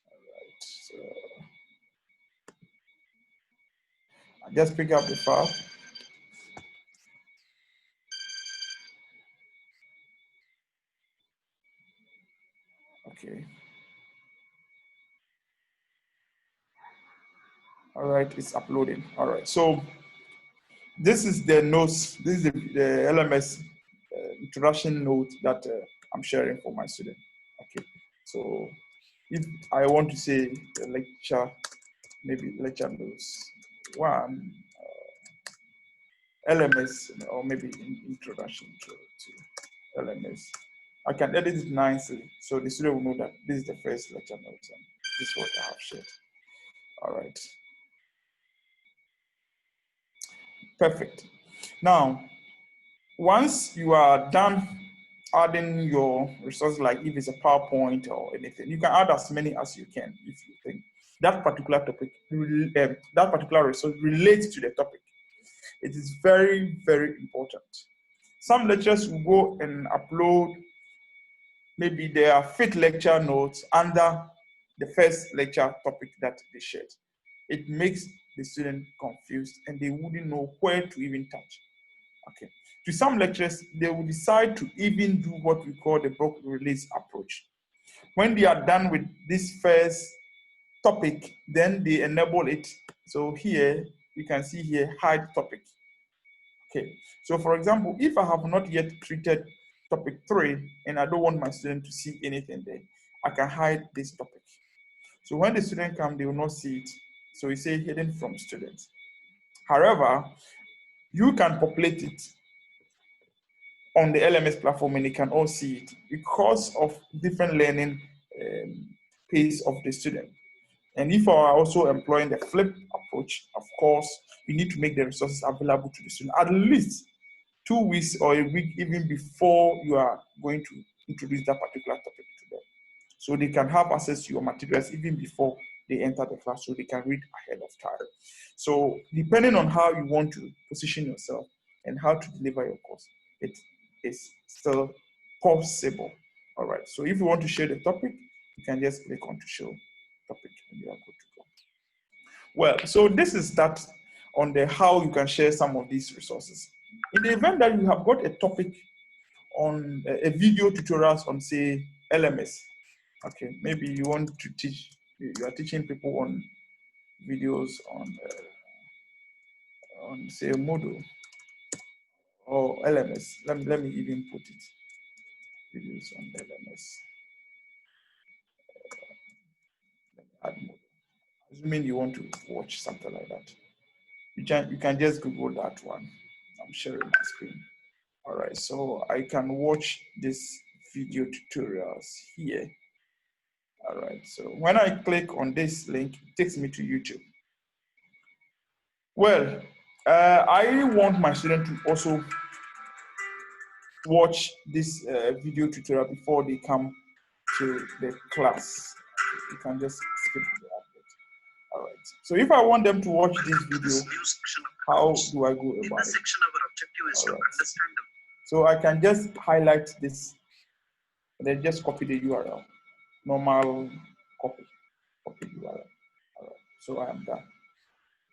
Speaker 3: All right, so I just pick up the file. Okay. All right, it's uploading. All right, so this is the notes. This is the LMS introduction note that I'm sharing for my student. Okay, so if I want to say the lecture, maybe lecture notes 1, LMS, or maybe introduction to LMS, I can edit it nicely so the student will know that this is the first lecture note and this is what I have shared. All right. Perfect. Now, once you are done adding your resources, like if it's a PowerPoint or anything, you can add as many as you can if you think that particular topic, that particular resource relates to the topic. It is very, very important. Some lecturers will go and upload maybe there are 5th lecture notes under the first lecture topic that they shared. It makes the student confused and they wouldn't know where to even touch. Okay. To some lecturers, they will decide to even do what we call the bulk release approach. When they are done with this first topic, then they enable it. So here, you can see here, hide topic. Okay, so for example, if I have not yet treated topic 3 and I don't want my student to see anything there, I can hide this topic. So when the student comes, they will not see it. So we say hidden from students. However, you can populate it on the LMS platform and they can all see it because of different learning pace of the student. And if you are also employing the flip approach, of course, you need to make the resources available to the student at least 2 weeks or a week even before you are going to introduce that particular topic to them. So they can have access to your materials even before they enter the class, so they can read ahead of time. So depending on how you want to position yourself and how to deliver your course, it is still possible. All right, so if you want to share the topic, you can just click on to show topic and you are good to go. Well, so this is that on the how you can share some of these resources. In the event that you have got a topic on a video tutorials on, say, LMS, okay, maybe you want to teach, you are teaching people on videos on say Modular or LMS. Let me even put it, videos on LMS. Add Modular. Assuming you want to watch something like that, you can just Google that one. I'm sharing my screen. All right, so I can watch this video tutorials here. All right, so when I click on this link, it takes me to YouTube. Well, I want my student to also watch this video tutorial before they come to the class. You can just skip the advert. All right, so if I want them to watch this video, how do I go about it? All right. So I can just highlight this and then just copy the URL. Normal copy URL. All right, so I am done.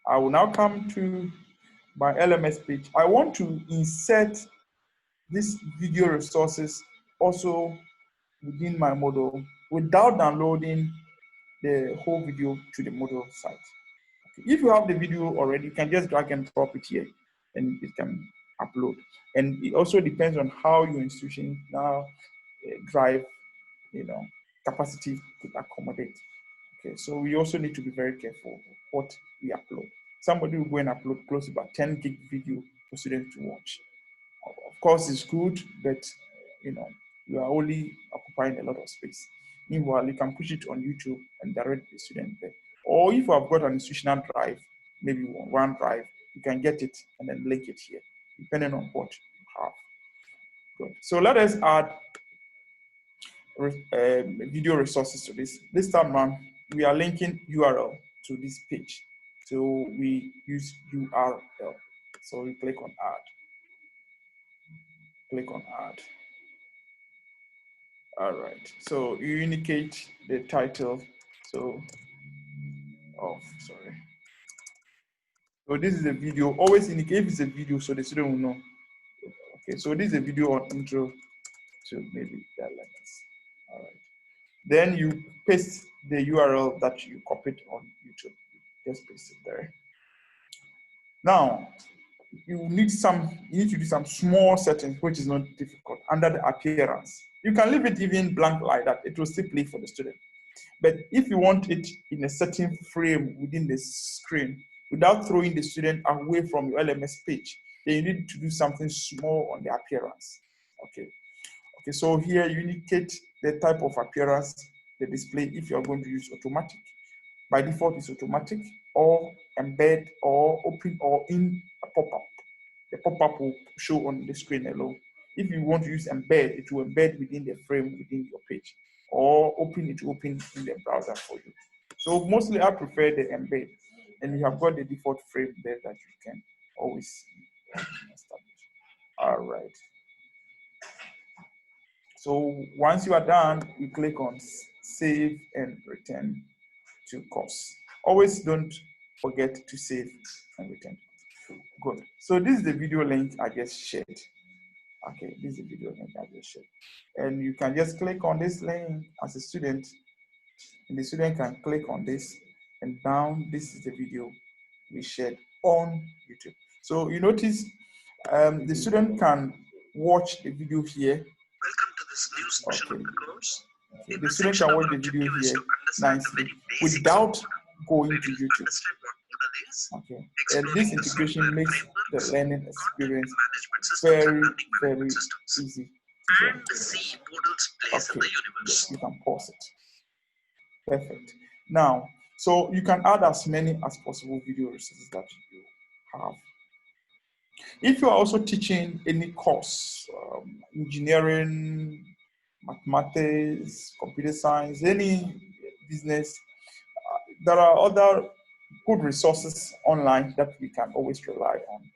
Speaker 3: I will now come to my LMS page. I want to insert these video resources also within my model without downloading the whole video to the model site. Okay. If you have the video already, you can just drag and drop it here and it can upload. And it also depends on how your institution now drive, capacity to accommodate. Okay, so we also need to be very careful what we upload. Somebody will go and upload close to about 10 gig video for students to watch. Of course, it's good, but you are only occupying a lot of space. Meanwhile, you can push it on YouTube and direct the student there. Or if you have got an institutional drive, maybe one drive, you can get it and then link it here, depending on what you have. Good. So let us add video resources to this. This time around, we are linking URL to this page. So we use URL. So we click on add. Click on add. All right. So you indicate the title. So, sorry. So this is a video. Always indicate if it's a video so the student will know. Okay. So this is a video on intro to maybe the LMS. All right. Then you paste the URL that you copied on YouTube. Just paste it there. Now, you need to do some small settings, which is not difficult, under the appearance. You can leave it even blank like that. It will still play for the student. But if you want it in a certain frame within the screen, without throwing the student away from your LMS page, then you need to do something small on the appearance. Okay. Okay, so here you indicate the type of appearance, the display, if you are going to use automatic. By default, it's automatic, or embed, or open, or in a pop-up. The pop-up will show on the screen alone. If you want to use embed, it will embed within the frame within your page, or open, it will open in the browser for you. So mostly I prefer the embed, and you have got the default frame there that you can always establish. All right. So once you are done, you click on save and return to course. Always don't forget to save and return. Good. So this is the video link I just shared. Okay, this is the video link I just shared. And you can just click on this link as a student, and the student can click on this, and down, this is the video we shared on YouTube. So you notice the student can watch the video here.
Speaker 6: Welcome to this new session of the course.
Speaker 3: Okay. The student can watch the video here nicely without going to YouTube. Okay. And this integration makes the learning experience very, very easy.
Speaker 6: And see Moodle's place in the universe.
Speaker 3: Yes, you can pause it. Perfect. Now, so you can add as many as possible video resources that you have. If you are also teaching any course, engineering, mathematics, computer science, any business, there are other good resources online that we can always rely on,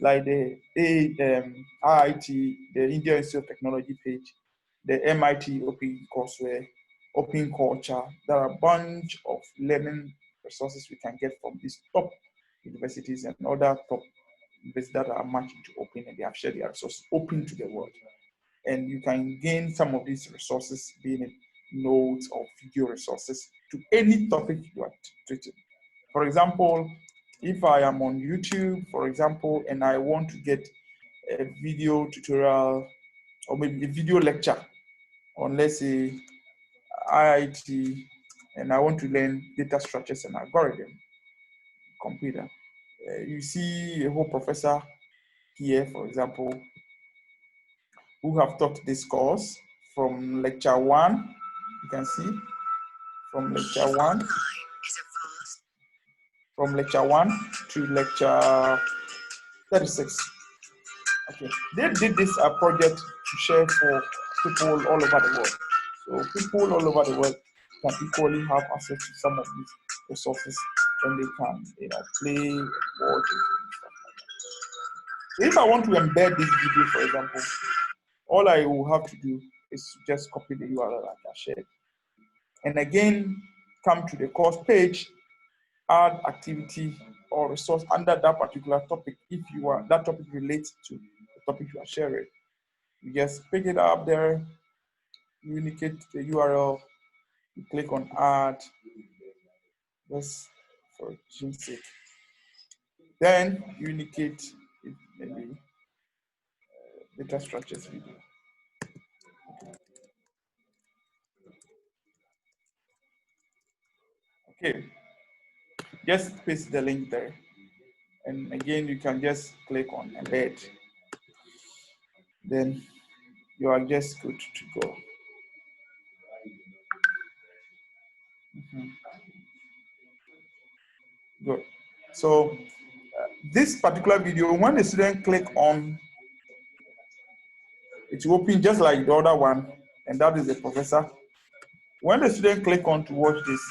Speaker 3: like the IIT, the India Institute of Technology page, the MIT Open Courseware, Open Culture. There are a bunch of learning resources we can get from these top universities and other top universities that are much into open, and they have shared their resources open to the world. And you can gain some of these resources, being it notes or video resources, to any topic you are treating. For example, if I am on YouTube, for example, and I want to get a video tutorial or maybe a video lecture on, let's say, IIT, and I want to learn data structures and algorithm, computer. You see a whole professor here, for example, who have taught this course from lecture 1. You can see from lecture 1. From lecture 1 to lecture 36. Okay, they did this project to share for people all over the world. So people all over the world can equally have access to some of these resources, and they can, play, watch, and stuff like that. So if I want to embed this video, for example, all I will have to do is just copy the URL like I shared, and again come to the course page, add activity or resource under that particular topic. If that topic relates to the topic you are sharing, you just pick it up there, you indicate the URL, you click on add, just for change sake. Then you indicate maybe data structures video. Okay, just paste the link there. And again, you can just click on embed. Then you are just good to go. Good. So this particular video, when the student click on, it will open just like the other one, and that is the professor. When the student click on to watch this,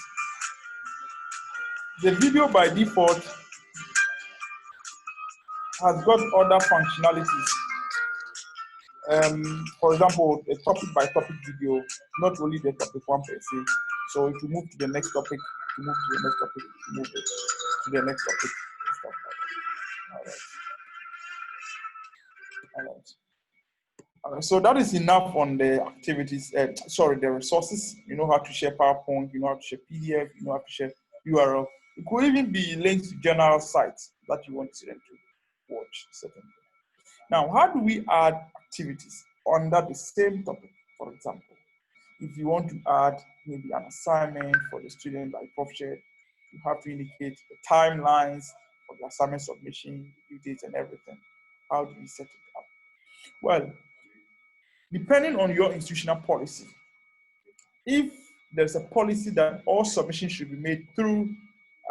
Speaker 3: the video by default has got other functionalities. For example, a topic by topic video, not only the topic one per se. So it will move to the next topic, to move to the next topic, to move it to the next topic, and stuff like that. All right. So that is enough on the activities, the resources. You know how to share PowerPoint, you know how to share PDF, you know how to share URL. It could even be links to general sites that you want them to watch. Now, how do we add activities under the same topic? For example, if you want to add maybe an assignment for the student like Prof shared, you have to indicate the timelines for the assignment submission, due dates, and everything. How do we set it up? Well, depending on your institutional policy, if there's a policy that all submissions should be made through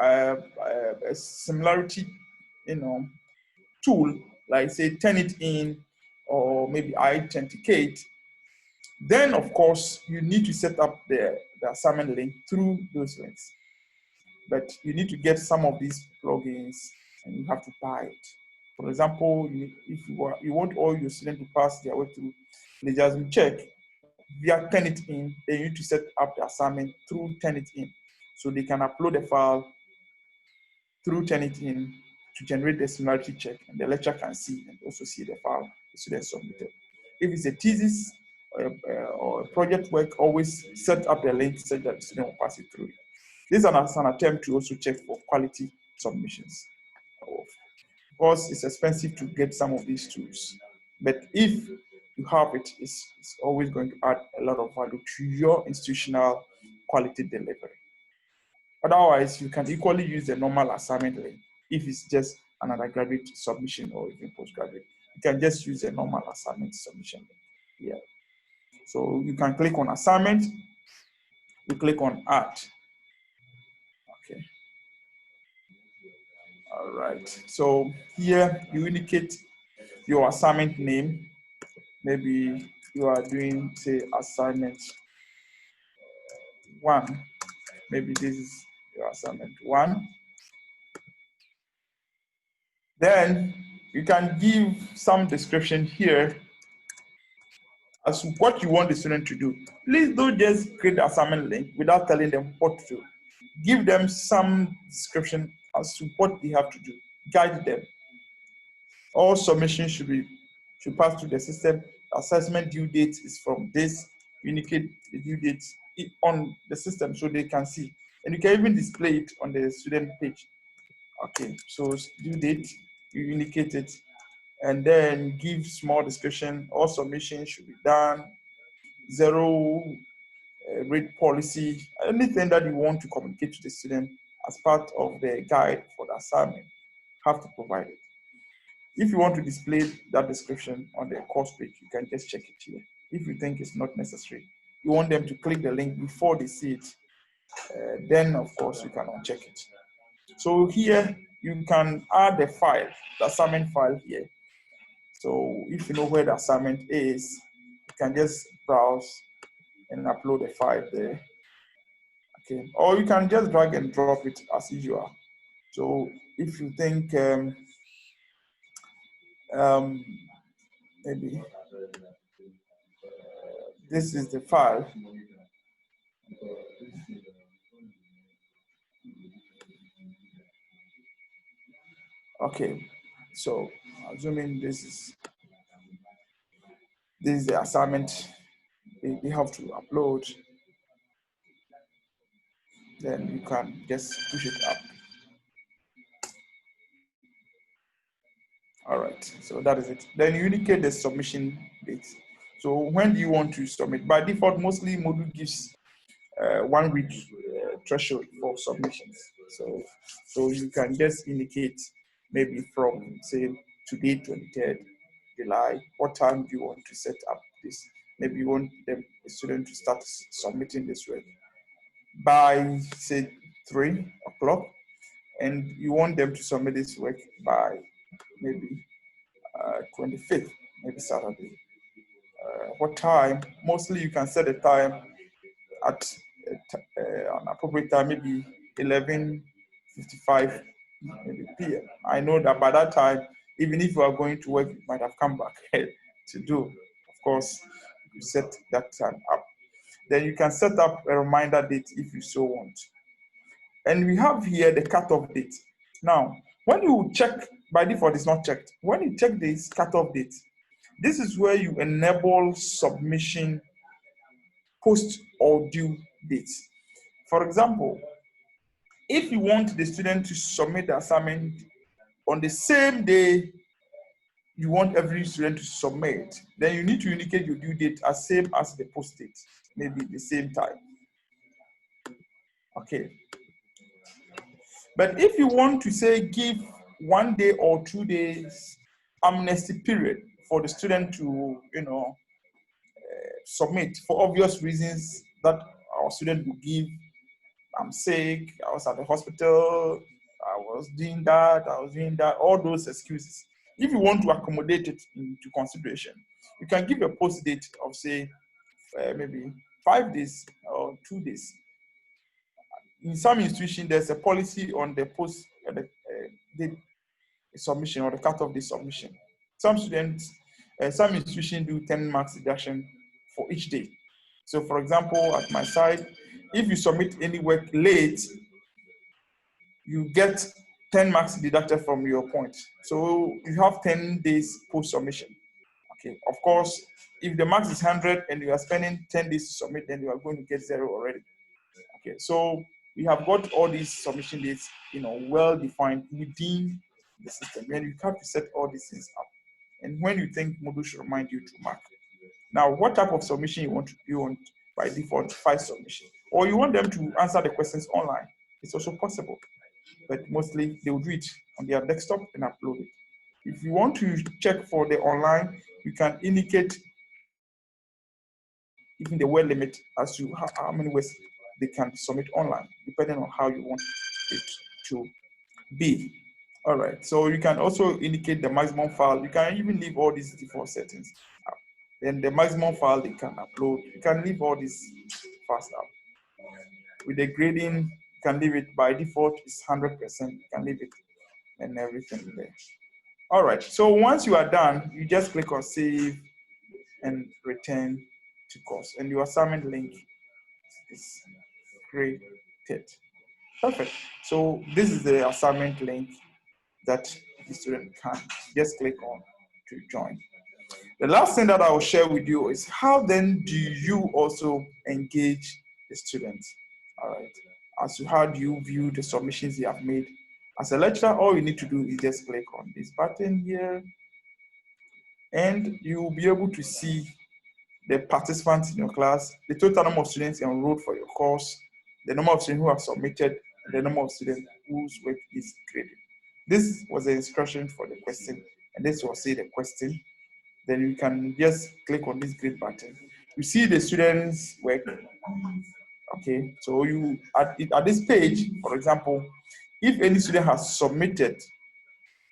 Speaker 3: a similarity, tool, like say Turnitin or maybe iAuthenticate, then of course you need to set up the assignment link through those links. But you need to get some of these plugins and you have to buy it. For example, if you want all your students to pass their way through plagiarism check, via Turnitin, they need to set up the assignment through Turnitin. So they can upload the file through Turnitin to generate the similarity check, and the lecturer can see and also see the file the student submitted. If it's a thesis or a project work, always set up the link so that the student will pass it through. This is an attempt to also check for quality submissions. Of course, it's expensive to get some of these tools, but if you have it, it's always going to add a lot of value to your institutional quality delivery. Otherwise, you can equally use the normal assignment link if it's just an undergraduate submission or even postgraduate. You can just use the normal assignment submission link here. So you can click on assignment, you click on add. Okay. All right. So here you indicate your assignment name. Maybe you are doing, say, assignment 1. Maybe this is your assignment 1. Then you can give some description here as to what you want the student to do. Please don't just create the assignment link without telling them what to do. Give them some description as to what they have to do. Guide them. All submissions should pass through the system. Assessment due date is from this. You indicate the due date on the system so they can see. And you can even display it on the student page. Okay, so due date, you indicate it, and then give small description. All submissions should be done. 0 rate policy, anything that you want to communicate to the student as part of the guide for the assignment, have to provide it. If you want to display that description on the course page, you can just check it here. If you think it's not necessary, you want them to click the link before they see it, then of course you can uncheck it. So here you can add the file, the assignment file here. So if you know where the assignment is, you can just browse and upload the file there. Okay, or you can just drag and drop it as usual. So if you think maybe this is the file. Okay, so assuming this is the assignment they have to upload, then you can just push it up. All right, so that is it. Then you indicate the submission date. So when do you want to submit? By default, mostly Moodle gives 1 week threshold for submissions. So you can just indicate maybe from, say, today, 23rd July, what time do you want to set up this? Maybe you want the student to start submitting this work by, say, 3 o'clock, and you want them to submit this work by maybe 25th, maybe Saturday. What time? Mostly you can set a time at an appropriate time, maybe 11:55 maybe p.m. I know that by that time, even if you are going to work, you might have come back to do. Of course, you set that time up. Then you can set up a reminder date if you so want. And we have here the cutoff date. Now, when you check, by default it's not checked. When you check this cutoff date, this is where you enable submission post or due dates. For example, if you want the student to submit the assignment on the same day you want every student to submit, then you need to indicate your due date as same as the post date, maybe the same time. Okay. But if you want to say give 1 day or 2 days amnesty period for the student to, submit for obvious reasons that our student will give, I'm sick, I was at the hospital, I was doing that, all those excuses. If you want to accommodate it into consideration, you can give a post date of, say, maybe 5 days or 2 days. In some institutions, there's a policy on the post date submission or the cutoff date submission. Some students, some institutions do 10 marks deduction for each day. So for example, at my side, if you submit any work late, you get 10 marks deducted from your point. So you have 10 days post submission. Okay, of course, if the max is 100 and you are spending 10 days to submit, then you are going to get 0 already. Okay, so we have got all these submission dates, well defined within the system. And you have to set all these things up. And when you think Moodle should remind you to mark. Now, what type of submission you want by default? File submission, or you want them to answer the questions online? It's also possible, but mostly they will do it on their desktop and upload it. If you want to check for the online, you can indicate even the word limit as to how many words they can submit online, depending on how you want it to be. All right, so you can also indicate the maximum file. You can even leave all these default settings up. Then the maximum file they can upload, you can leave all this fast up. With the grading, you can leave it by default, it's 100%, you can leave it and everything there. All right, so once you are done, you just click on save and return to course, and your assignment link is created. Perfect. So this is the assignment link that the student can just click on to join. The last thing that I will share with you is how then do you also engage the students? All right. As to how do you view the submissions they have made? As a lecturer, all you need to do is just click on this button here, and you will be able to see the participants in your class, the total number of students enrolled for your course, the number of students who have submitted, and the number of students whose work is graded. This was the instruction for the question, and this will say the question. Then you can just click on this grade button. You see the students' work. Okay, so you at this page, for example, if any student has submitted,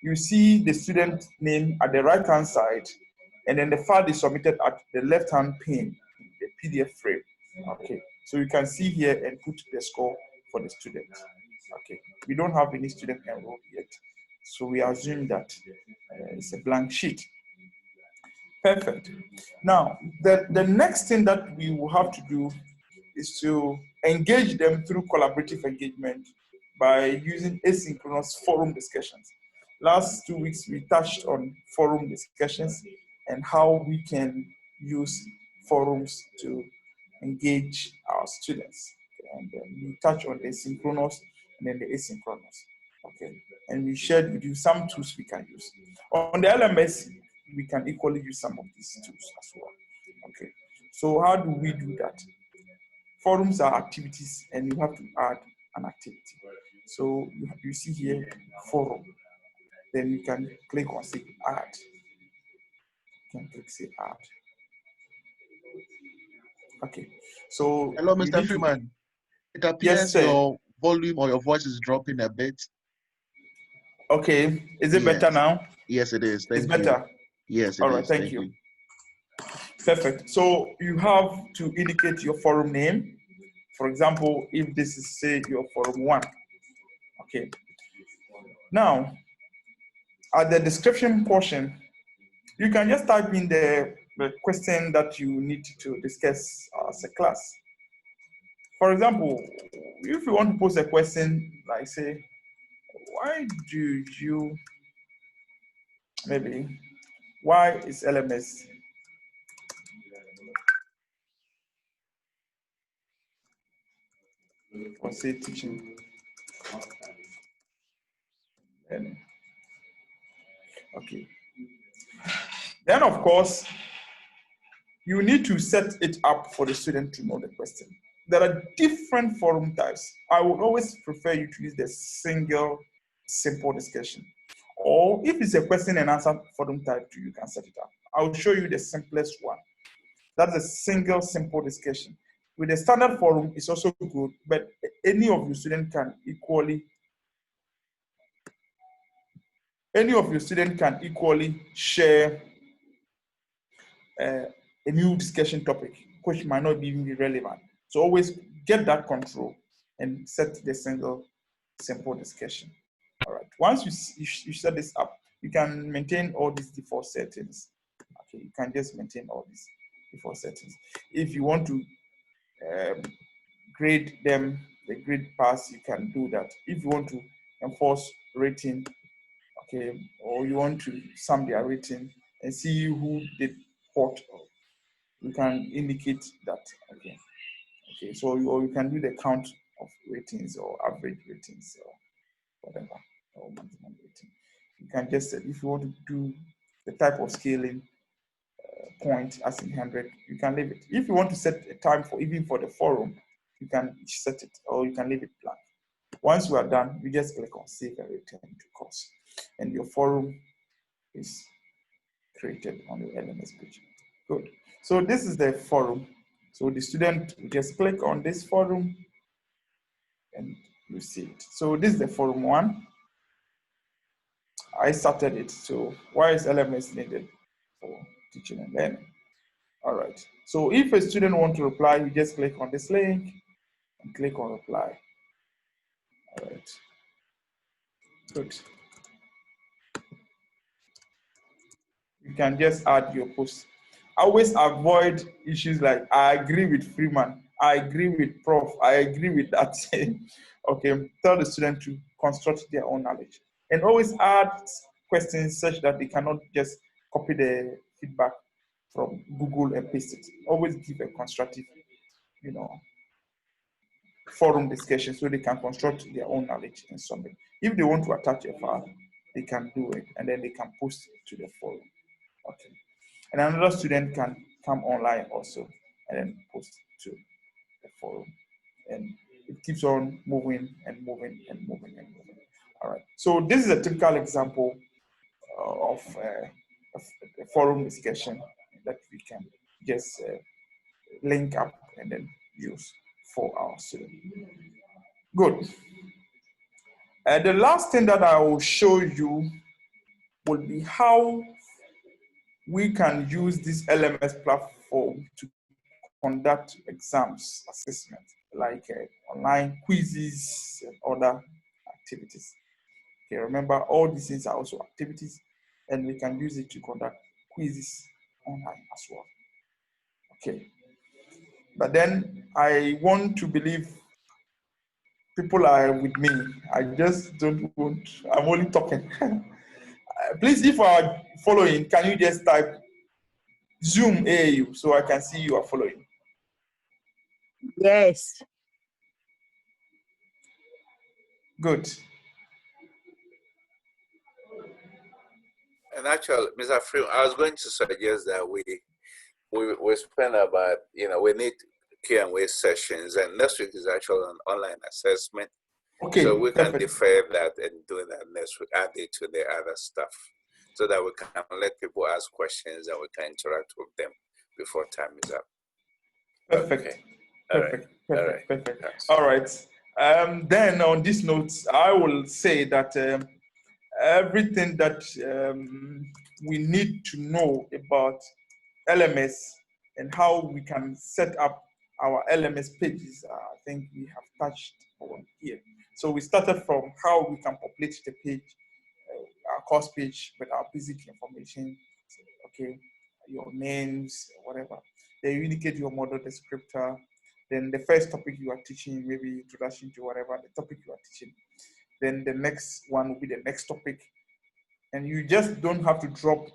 Speaker 3: you see the student name at the right-hand side, and then the file is submitted at the left-hand pane, the PDF frame. Okay, so you can see here and put the score for the student. Okay, we don't have any student enrolled yet, so we assume that it's a blank sheet. Perfect. Now, the next thing that we will have to do is to engage them through collaborative engagement by using asynchronous forum discussions. Last 2 weeks, we touched on forum discussions and how we can use forums to engage our students. And we touched on asynchronous and then the asynchronous. Okay, and we shared with you some tools we can use. On the LMS, we can equally use some of these tools as well. Okay, so how do we do that? Forums are activities, and you have to add an activity. So you see here, forum. Then you can click on say add. You can click say add. Okay, so
Speaker 4: Hello, Mr. Freeman. It appears
Speaker 3: yes,
Speaker 4: your volume or your voice is dropping a bit.
Speaker 3: Okay, is it better now?
Speaker 4: Yes, it is. Thank
Speaker 3: it's better.
Speaker 4: You. Yes, it
Speaker 3: All right,
Speaker 4: is.
Speaker 3: thank you. Perfect. So you have to indicate your forum name. For example, if this is say your forum 1. Okay. Now, at the description portion, you can just type in the question that you need to discuss as a class. For example, if you want to pose a question like say, why do you, maybe, why is LMS or say teaching learning? Okay. Then of course, you need to set it up for the student to know the question. There are different forum types. I would always prefer you to use the single, simple discussion. Or if it's a question and answer forum type, you can set it up. I'll show you the simplest one. That's a single, simple discussion. With the standard forum, it's also good, but any of your students can equally share a new discussion topic, which might not be even relevant. So always get that control and set the single, simple discussion. All right. Once you set this up, you can maintain all these default settings. Okay, you can just maintain all these default settings. If you want to grade them, the grade pass, you can do that. If you want to enforce rating, okay, or you want to sum their rating and see who did what, you can indicate that. Okay, okay. So or you can do the count of ratings or average ratings or whatever, or maximum rating. You can just, if you want to do the type of scaling point as in 100, you can leave it. If you want to set a time for even for the forum, you can set it, or you can leave it blank. Once you are done, you just click on save and return to course, and your forum is created on the LMS page. Good. So this is the forum. So the student will just click on this forum and you see it. So this is the forum one. I started it. So why is LMS needed for teaching and learning? All right. So if a student wants to reply, you just click on this link and click on reply. All right. Good. You can just add your post. Always avoid issues like I agree with Freeman, I agree with Prof, I agree with that. Okay, tell the student to construct their own knowledge. And always add questions such that they cannot just copy the feedback from Google and paste it. Always give a constructive, forum discussion so they can construct their own knowledge and something. If they want to attach a file, they can do it and then they can post it to the forum. Okay. And another student can come online also and then post to the forum. And it keeps on moving and moving and moving and moving. All right. So this is a typical example of a forum discussion that we can just link up and then use for our students. Good. The last thing that I will show you will be how we can use this LMS platform to conduct exams, assessment, like online quizzes and other activities. Okay, remember all these things are also activities, and we can use it to conduct quizzes online as well. Okay, but then I want to believe people are with me. I just don't want, I'm only talking. Please, if you are following, can you just type Zoom AAU so I can see you are following?
Speaker 7: Yes.
Speaker 3: Good.
Speaker 5: And actually, Mr. Freeman, I was going to suggest that we spend about, we need Q&A sessions, and next week is actually an online assessment.
Speaker 3: Okay.
Speaker 5: So we can
Speaker 3: perfect.
Speaker 5: defer that and do that next week, add it to the other stuff, so that we can let people ask questions and we can interact with them before time is up.
Speaker 3: Perfect.
Speaker 5: Okay.
Speaker 3: Perfect.
Speaker 5: All
Speaker 3: Perfect.
Speaker 5: right.
Speaker 3: Perfect.
Speaker 5: Yes.
Speaker 3: All right. Then on this note, I will say that everything that we need to know about LMS and how we can set up our LMS pages, I think we have touched on here. So we started from how we can populate the page, our course page with our basic information, okay, your names, whatever. Then you indicate your model descriptor. Then the first topic you are teaching, maybe introduction to whatever the topic you are teaching. Then the next one will be the next topic. And you just don't have to drop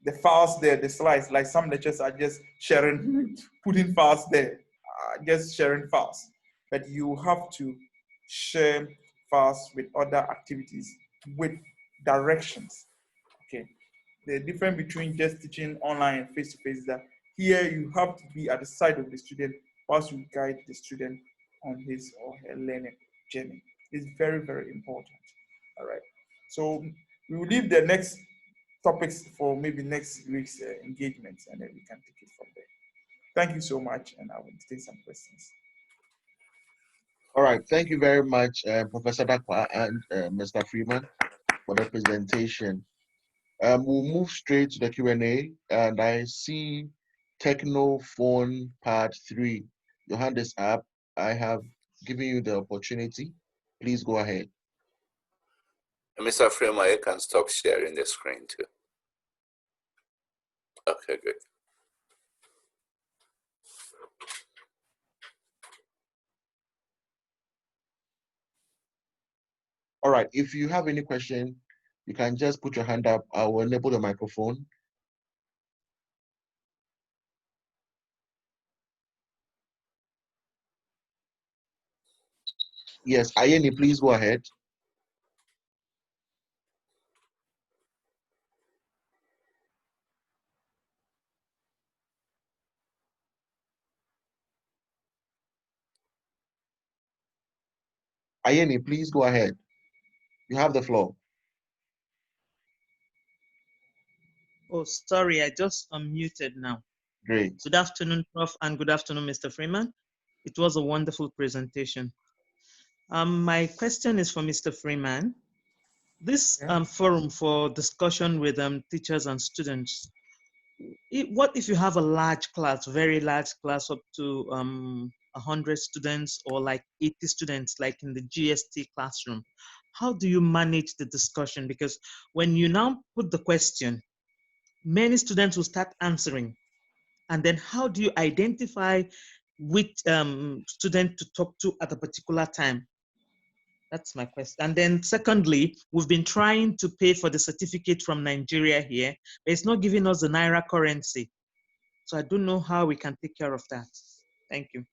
Speaker 3: the files there, the slides, like some lectures are just sharing, putting files there, just sharing files. But you have to share files with other activities with directions, okay? The difference between just teaching online and face-to-face is that here you have to be at the side of the student whilst you guide the student on his or her learning journey. It's very, very important, all right? So we will leave the next topics for maybe next week's engagements, and then we can take it from there. Thank you so much, and I will take some questions.
Speaker 4: All right, thank you very much, Professor Darkwa and Mr. Freeman, for the presentation. We'll move straight to the Q&A, and I see Techno Phone Part 3. Your hand is up. I have given you the opportunity. Please go ahead.
Speaker 5: Mr. Freeman, you can stop sharing the screen too. Okay, good.
Speaker 4: All right, if you have any question, you can just put your hand up. I will enable the microphone. Yes, Ayeni, please go ahead. Ayeni, please go ahead. You have the floor.
Speaker 7: Oh, sorry, I just unmuted now.
Speaker 4: Great.
Speaker 7: Good afternoon, Prof, and good afternoon, Mr. Freeman. It was a wonderful presentation. My question is for Mr. Freeman. This forum for discussion with teachers and students, what if you have a large class, very large class up to 100 students or like 80 students, like in the GST classroom? How do you manage the discussion? Because when you now put the question, many students will start answering. And then how do you identify which student to talk to at a particular time? That's my question. And then secondly, we've been trying to pay for the certificate from Nigeria here, but it's not giving us the Naira currency. So I don't know how we can take care of that. Thank you.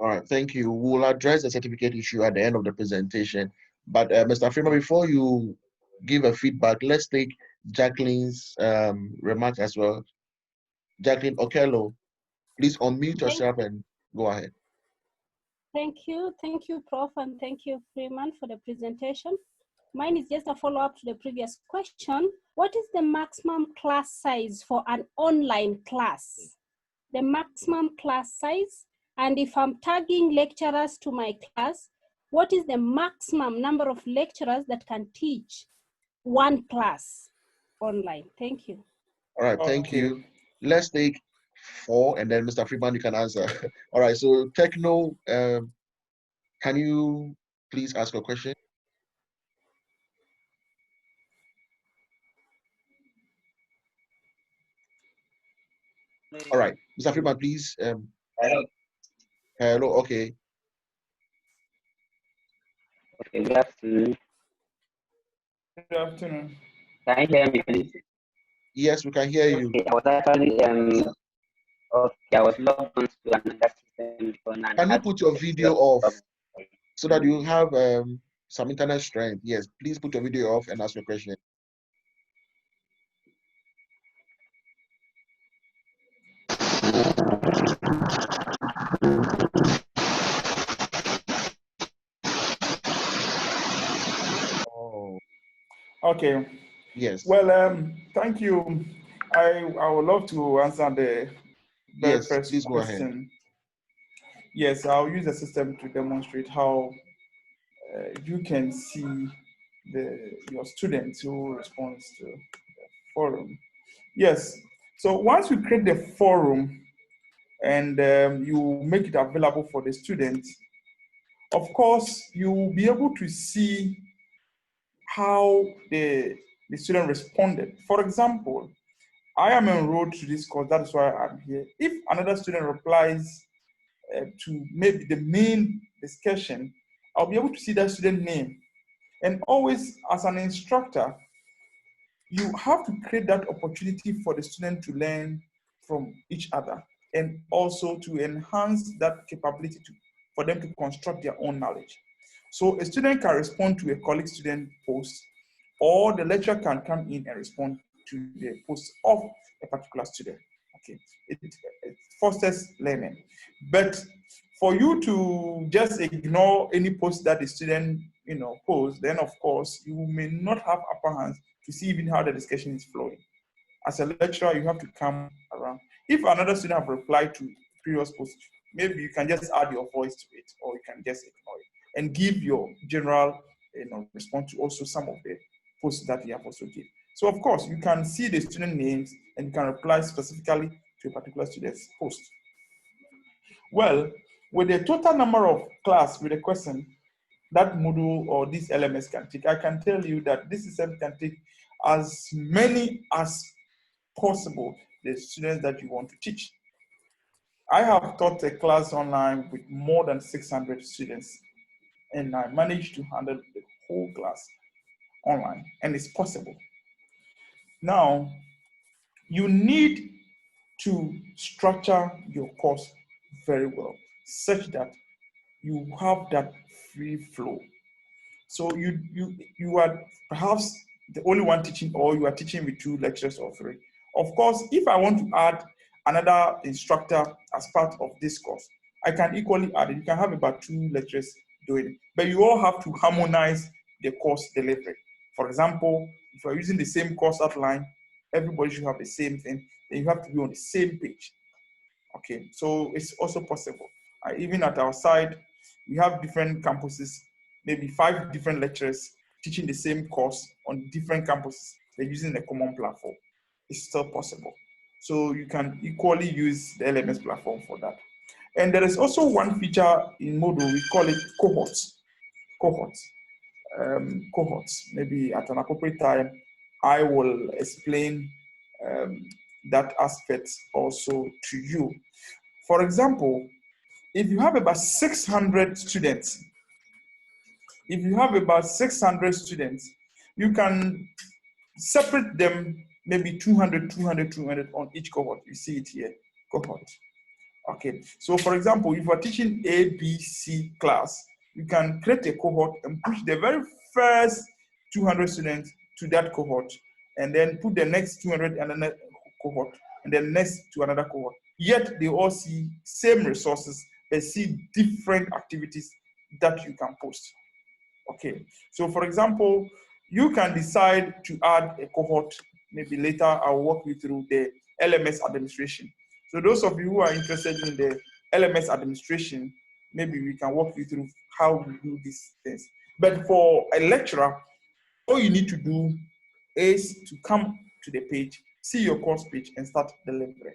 Speaker 4: All right, thank you. We'll address the certificate issue at the end of the presentation. But Mr. Freeman, before you give a feedback, let's take Jacqueline's remark as well. Jacqueline Okello, please unmute yourself and go ahead.
Speaker 8: Thank you, Prof, and thank you, Freeman, for the presentation. Mine is just a follow-up to the previous question. What is the maximum class size for an online class? The maximum class size, and if I'm tagging lecturers to my class, what is the maximum number of lecturers that can teach one class online? Thank you.
Speaker 4: All right, thank you. Let's take 4, and then Mr. Freeman, you can answer. All right, so Techno, can you please ask a question? All right, Mr. Freeman, please.
Speaker 9: Hello.
Speaker 4: Hello, okay.
Speaker 9: Okay, good afternoon.
Speaker 3: Good afternoon.
Speaker 9: Can you hear me, please?
Speaker 4: Yes, we can hear you.
Speaker 9: Okay, I was actually okay, I was logged on to another system before now.
Speaker 4: Can you put your video off so that you have some internet strength? Yes, please put your video off and ask your question.
Speaker 3: Oh. Okay.
Speaker 4: Yes.
Speaker 3: Well, thank you. I would love to answer the very first
Speaker 4: please go ahead.
Speaker 3: question. Yes, I'll use the system to demonstrate how you can see your students who responds to the forum. Yes, so once you create the forum and you make it available for the students, of course, you will be able to see how the student responded. For example, I am enrolled to this course, that's why I'm here. If another student replies to maybe the main discussion, I'll be able to see that student name. And always, as an instructor, you have to create that opportunity for the student to learn from each other and also to enhance that capability for them to construct their own knowledge. So a student can respond to a colleague student post, or the lecturer can come in and respond to the post of a particular student. Okay, it fosters learning. But for you to just ignore any post that the student posts, then of course you may not have upper hands to see even how the discussion is flowing. As a lecturer, you have to come around. If another student have replied to previous posts, maybe you can just add your voice to it, or you can just ignore it and give your general response to also some of the posts that you have also given. So of course, you can see the student names and you can reply specifically to a particular student's post. Well, with the total number of class with a question that Moodle or this LMS can take, I can tell you that this system can take as many as possible the students that you want to teach. I have taught a class online with more than 600 students, and I managed to handle the whole class online, and it's possible. Now, you need to structure your course very well, such that you have that free flow. So you are perhaps the only one teaching, or you are teaching with 2 lecturers or 3. Of course, if I want to add another instructor as part of this course, I can equally add it. You can have about 2 lecturers doing it, but you all have to harmonize the course delivery. For example, if you're using the same course outline, everybody should have the same thing. Then you have to be on the same page. Okay, so it's also possible. Even at our side, we have different campuses, maybe 5 different lecturers teaching the same course on different campuses. They're using a common platform. It's still possible. So you can equally use the LMS platform for that. And there is also one feature in Moodle, we call it cohorts. Cohorts. Maybe at an appropriate time, I will explain that aspect also to you. For example, if you have about 600 students, you can separate them maybe 200 on each cohort. You see it here, cohort. Okay, so for example, if you are teaching A, B, C class, you can create a cohort and push the very first 200 students to that cohort, and then put the next 200 in another cohort, and then next to another cohort. Yet they all see same resources, they see different activities that you can post. Okay, so for example, you can decide to add a cohort. Maybe later I'll walk you through the LMS administration. So those of you who are interested in the LMS administration, maybe we can walk you through how we do these things. But for a lecturer, all you need to do is to come to the page, see your course page, and start delivering.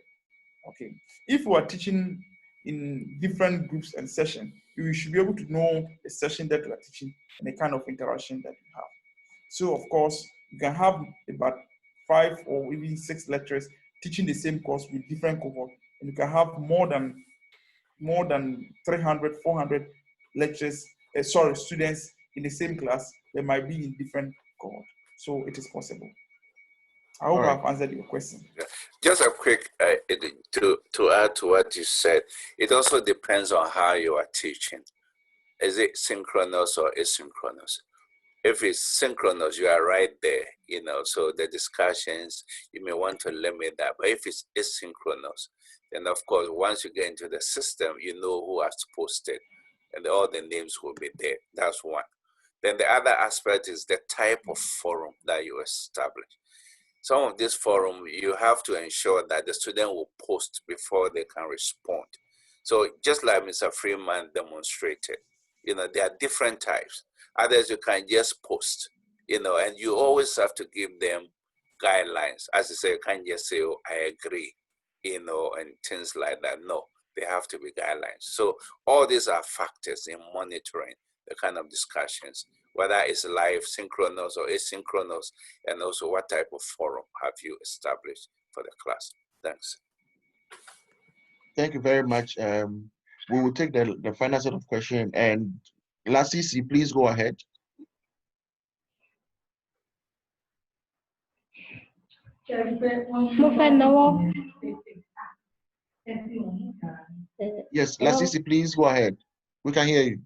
Speaker 3: Okay. If you are teaching in different groups and sessions, you should be able to know the session that you are teaching and the kind of interaction that you have. So, of course, you can have about 5 or even 6 lecturers teaching the same course with different cohorts, and you can have more than 300, 400 students in the same class. They might be in different cohorts. So it is possible. I hope I've answered your question.
Speaker 5: Just a quick, to add to what you said, it also depends on how you are teaching. Is it synchronous or asynchronous? If it's synchronous, you are right there, so the discussions, you may want to limit that. But if it's asynchronous, then of course, once you get into the system, you know who has posted, and all the names will be there. That's one. Then the other aspect is the type of forum that you establish. Some of this forum, you have to ensure that the student will post before they can respond. So just like Mr. Freeman demonstrated, there are different types. Others you can just post, and you always have to give them guidelines. As you say, you can't just say, oh, I agree, and things like that. No, they have to be guidelines. So all these are factors in monitoring the kind of discussions, whether it's live, synchronous, or asynchronous, and also what type of forum have you established for the class. Thanks.
Speaker 4: Thank you very much. We will take the final set of questions. And Lasisi, please go ahead. Yes, Lasisi, please go ahead. We can hear you.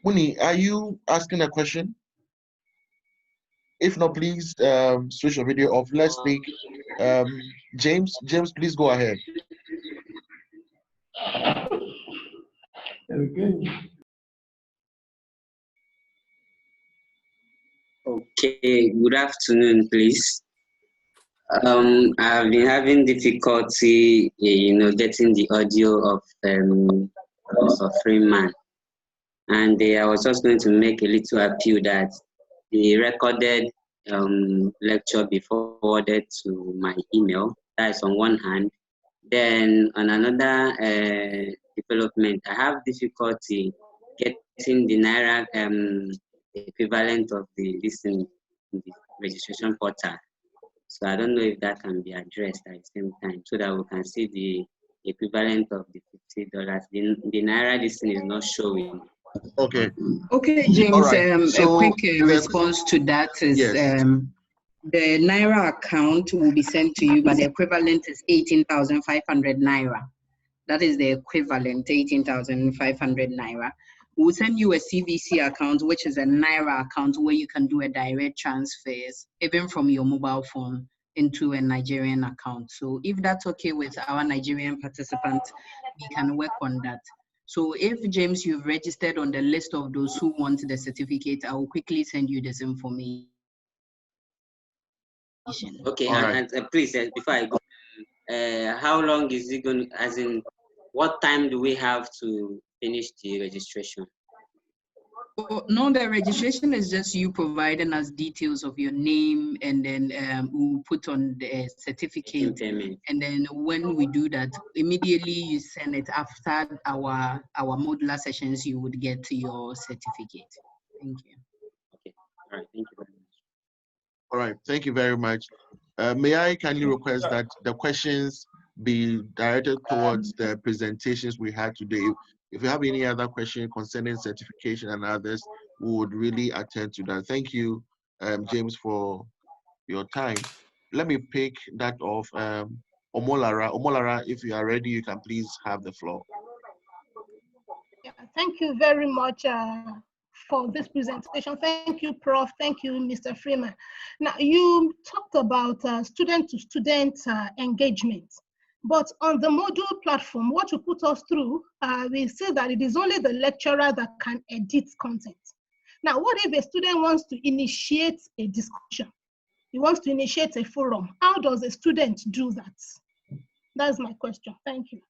Speaker 4: Muni, are you asking a question? If not, please switch your video off. Let's speak. James, please go ahead.
Speaker 9: Okay, good afternoon, please. I've been having difficulty, getting the audio of Professor Freeman. And I was just going to make a little appeal that the recorded lecture be forwarded to my email. That is on one hand. Then on another development, I have difficulty getting the Naira equivalent of the listing in the registration portal. So I don't know if that can be addressed at the same time so that we can see the equivalent of the $50. The Naira listing is not showing.
Speaker 4: Okay.
Speaker 10: Okay, James,
Speaker 4: All right. So
Speaker 10: a quick response to that is
Speaker 4: yes.
Speaker 10: the Naira account will be sent to you, but the equivalent is 18,500 Naira. That is the equivalent, 18,500 Naira. We'll send you a CVC account, which is a Naira account where you can do a direct transfers, even from your mobile phone into a Nigerian account. So if that's okay with our Nigerian participants, we can work on that. So if, James, you've registered on the list of those who want the certificate, I will quickly send you this information.
Speaker 9: Okay,
Speaker 4: Right.
Speaker 9: and please, before I go, how long is it going to, as in, what time do we have to finish the registration?
Speaker 10: No, the registration is just you providing us details of your name, and then we'll put on the certificate. And then when we do that, immediately you send it after our modular sessions, you would get your certificate. Thank you.
Speaker 9: Okay, all right, thank you very much.
Speaker 4: All right, thank you very much. May I kindly request that the questions be directed towards the presentations we had today. If you have any other question concerning certification and others, we would really attend to that. Thank you, James, for your time. Let me pick that off. Omolara. Omolara, if you are ready, you can please have the floor.
Speaker 11: Yeah, thank you very much for this presentation. Thank you, Prof. Thank you, Mr. Freeman. Now, you talked about student-to-student engagement. But on the module platform, what you put us through, we say that it is only the lecturer that can edit content. Now, what if a student wants to initiate a discussion? He wants to initiate a forum. How does a student do that? That's my question. Thank you.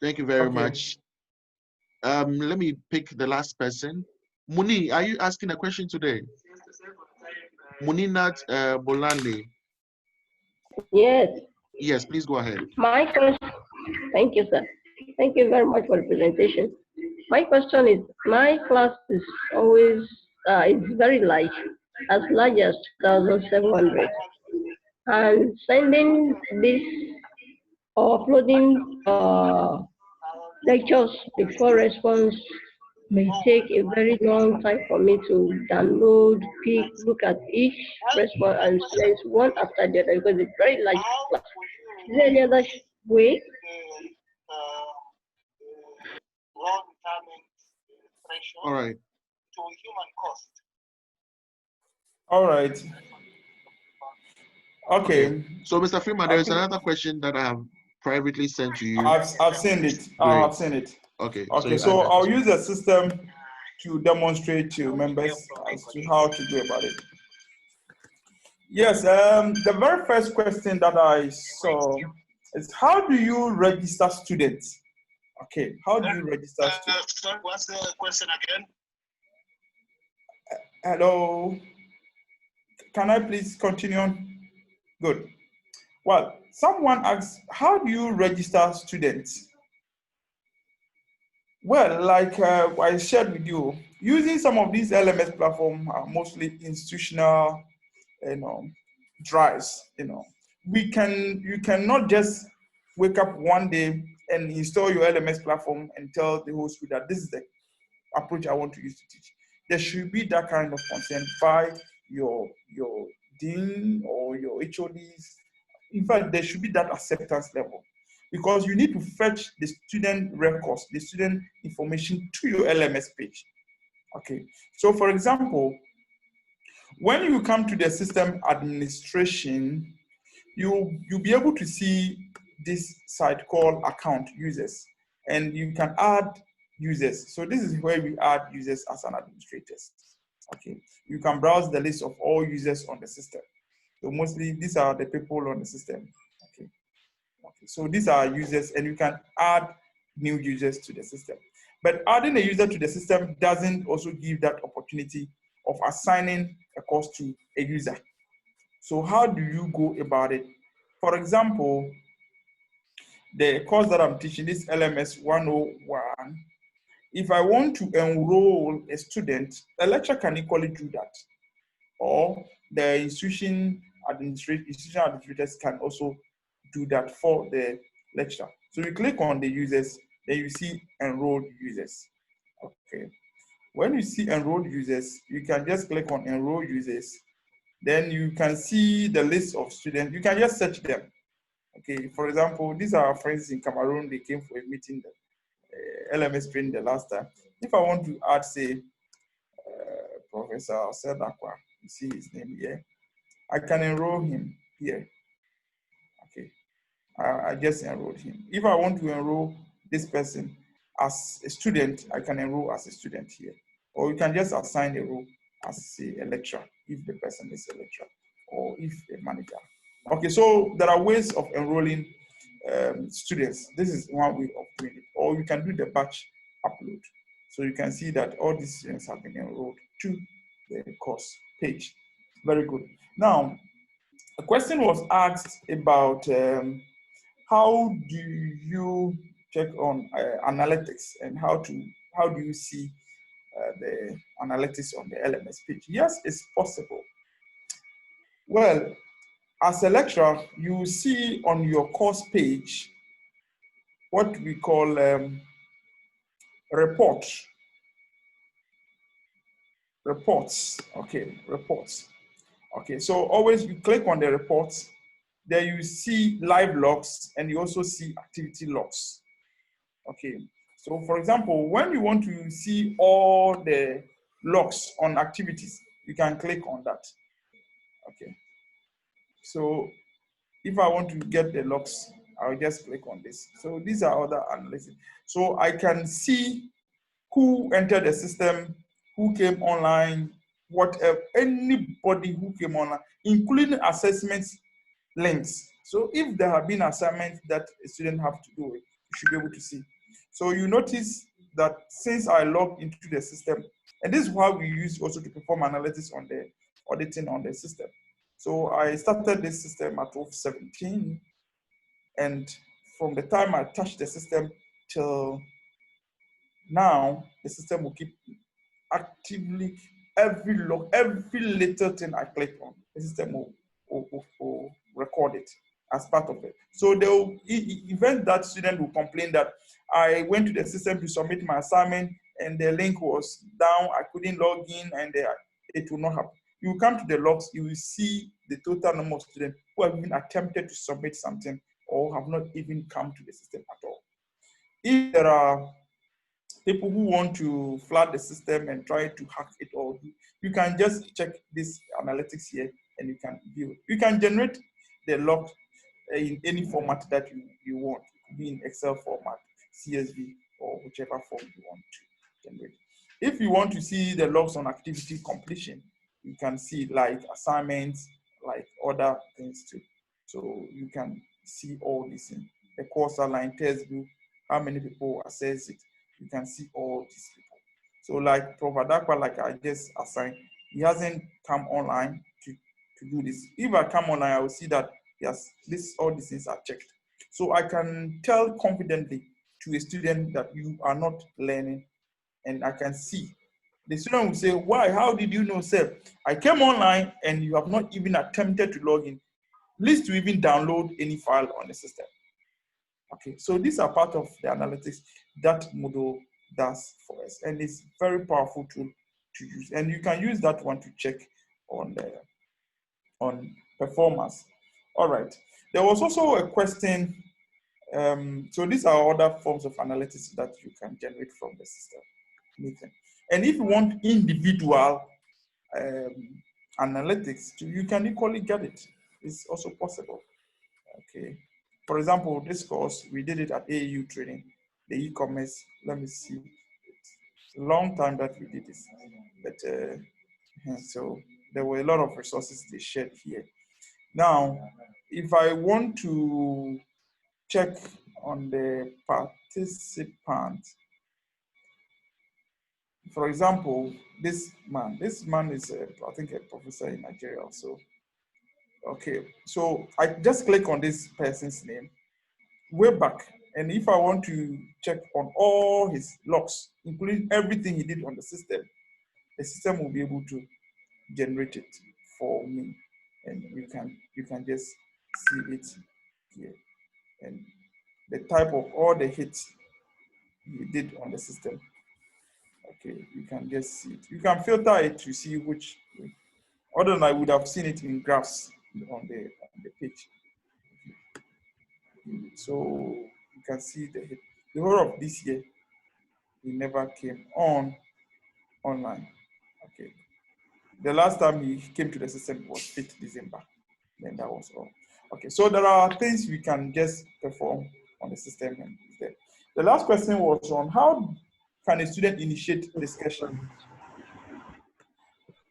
Speaker 4: Thank you very much. Let me pick the last person. Muni, are you asking a question today? Muninat Bolanle.
Speaker 12: Yes.
Speaker 4: Yes, please go ahead.
Speaker 12: My question, thank you, sir. Thank you very much for the presentation. My question is, my class is always, it's very large as 2,700. And sending this or uploading lectures before response may take a very long time for me to download, pick, look at each response and send one after the other because it's very large class. Is there any other way?
Speaker 4: All right.
Speaker 3: All right. Okay.
Speaker 4: So, Mr. Freeman, there is another question that I have privately sent to you.
Speaker 3: I've seen it. I've seen it.
Speaker 4: Okay.
Speaker 3: Okay. So I'll use a system to demonstrate to members as to how to go about it. Yes. The very first question that I saw is, how do you register students? Okay. How do you register students?
Speaker 6: Sorry, what's the question again?
Speaker 3: Hello. Can I please continue on? Good. Well, someone asks, how do you register students? Well, like I shared with you, using some of these LMS platforms are mostly institutional, drives. You cannot just wake up one day and install your LMS platform and tell the whole school that this is the approach I want to use to teach. There should be that kind of consent by your dean or your HODs. In fact, there should be that acceptance level, because you need to fetch the student records, the student information to your LMS page. Okay, so for example, when you come to the system administration, you'll be able to see this site called account users, and you can add users. So this is where we add users as an administrator. Okay, you can browse the list of all users on the system. So mostly these are the people on the system. Okay. So these are users, and you can add new users to the system. But adding a user to the system doesn't also give that opportunity of assigning a course to a user. So how do you go about it? For example, the course that I'm teaching, this LMS 101, if I want to enroll a student, a lecturer can equally do that. Or the institution administrators can also do that for the lecturer. So you click on the users, then you see enrolled users. Okay. When you see enrolled users, you can just click on enroll users. Then you can see the list of students. You can just search them. Okay, for example, these are our friends in Cameroon. They came for a meeting, LMS training the last time. If I want to add, say, Professor Osei Darkwa, you see his name here, I can enroll him here. Okay, I just enrolled him. If I want to enroll this person as a student, I can enroll as a student here. Or you can just assign a role as a lecturer if the person is a lecturer or if a manager. Okay, so there are ways of enrolling students. This is one way of doing it. Or you can do the batch upload. So you can see that all these students have been enrolled to the course page. Very good. Now, a question was asked about how do you check on analytics and how do you see the analytics on the LMS page? Yes, it's possible. Well, as a lecturer, you see on your course page what we call reports. Okay, reports. Okay, so always you click on the reports, there you see live logs and you also see activity logs. Okay, so for example, when you want to see all the logs on activities, you can click on that. Okay, so if I want to get the logs, I'll just click on this. So these are other analysis. So I can see who entered the system, who came online, whatever, anybody who came online, including assessments links. So if there have been assignments that a student have to do it, you should be able to see. So you notice that since I logged into the system, and this is why we use also to perform analytics on the auditing on the system. So I started this system at 12:17, and from the time I touched the system till now, the system will keep actively every log, every little thing I click on, the system will record it as part of it. So they will, event that student will complain that I went to the system to submit my assignment and the link was down, I couldn't log in, and it will not happen. You come to the logs, you will see the total number of students who have even attempted to submit something or have not even come to the system at all. If there are people who want to flood the system and try to hack it all, you can just check this analytics here and you can view it. You can generate the log in any format that you want. It could be in Excel format, CSV, or whichever form you want to generate. If you want to see the logs on activity completion, you can see like assignments, like other things too. So you can see all this in the course outline, textbook, how many people access it. You can see all these people. So like Prof. Darkwa, like I just assigned, he hasn't come online to do this. If I come online, I will see that yes, all these things are checked. So I can tell confidently to a student that you are not learning, and I can see. The student will say, why, how did you know, sir? I came online and you have not even attempted to log in, least to even download any file on the system. Okay, so these are part of the analytics that Moodle does for us, and it's very powerful tool to use. And you can use that one to check on performance. All right. There was also a question. So these are other forms of analytics that you can generate from the system. Anything. And if you want individual analytics, you can equally get it. It's also possible. Okay. For example, this course, we did it at AAU training, the e-commerce. Let me see. It's a long time that we did this. But so there were a lot of resources they shared here. Now, if I want to check on the participant, for example, this man is, I think, a professor in Nigeria also. Okay, so I just click on this person's name. way back, and if I want to check on all his logs, including everything he did on the system will be able to generate it for me, and you can just see it here, and the type of all the hits you did on the system. Okay, you can just see it. You can filter it to see which. Other than I would have seen it in graphs on the page. So you can see the hit. The whole of this year, he never came online. Okay. The last time he came to the system was 5th December. Then that was all. Okay, so there are things we can just perform on the system. And the last question was on how can a student initiate discussion?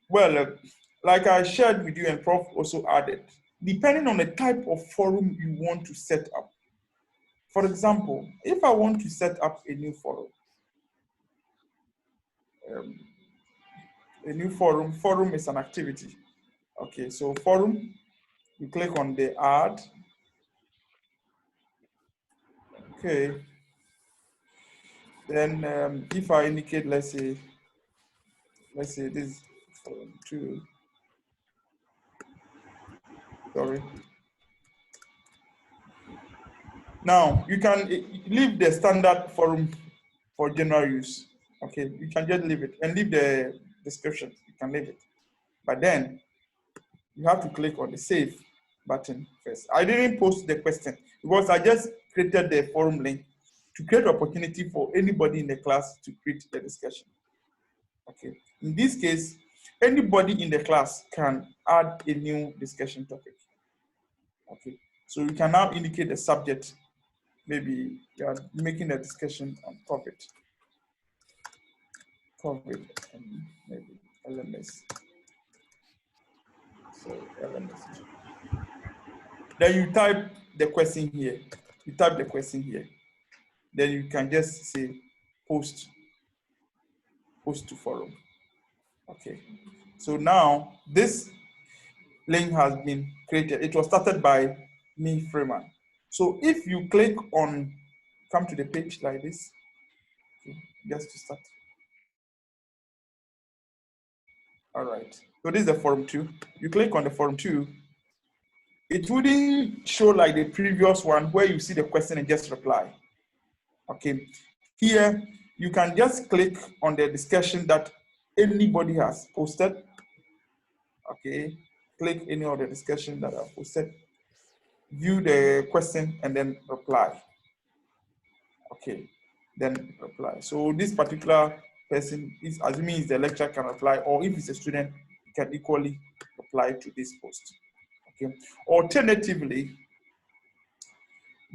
Speaker 3: Well, like I shared with you and Prof also added, depending on the type of forum you want to set up. For example, if I want to set up a new forum, forum is an activity. Okay, so forum, you click on the add. Okay. Then if I indicate, let's say this forum 2. Sorry. Now you can leave the standard forum for general use. Okay, you can just leave it and leave the description. You can leave it, but then you have to click on the save button first. I didn't post the question because I just created the forum link to create opportunity for anybody in the class to create the discussion. Okay, in this case, anybody in the class can add a new discussion topic. Okay, so you can now indicate the subject. Maybe you are making a discussion on COVID, and maybe LMS. So LMS. Then you type the question here. Then you can just say post to forum. Okay. So now this link has been created. It was started by me, Freeman. So if you click on, come to the page like this, okay, just to start. All right. So this is the forum 2. You click on the forum 2. It wouldn't show like the previous one where you see the question and just reply. Okay. Here, you can just click on the discussion that anybody has posted. Okay. Click any of the discussion that I've posted. View the question and then reply. Okay. Then reply. So this particular person is assuming the lecturer can reply, or if it's a student, can equally reply to this post. Okay. Alternatively,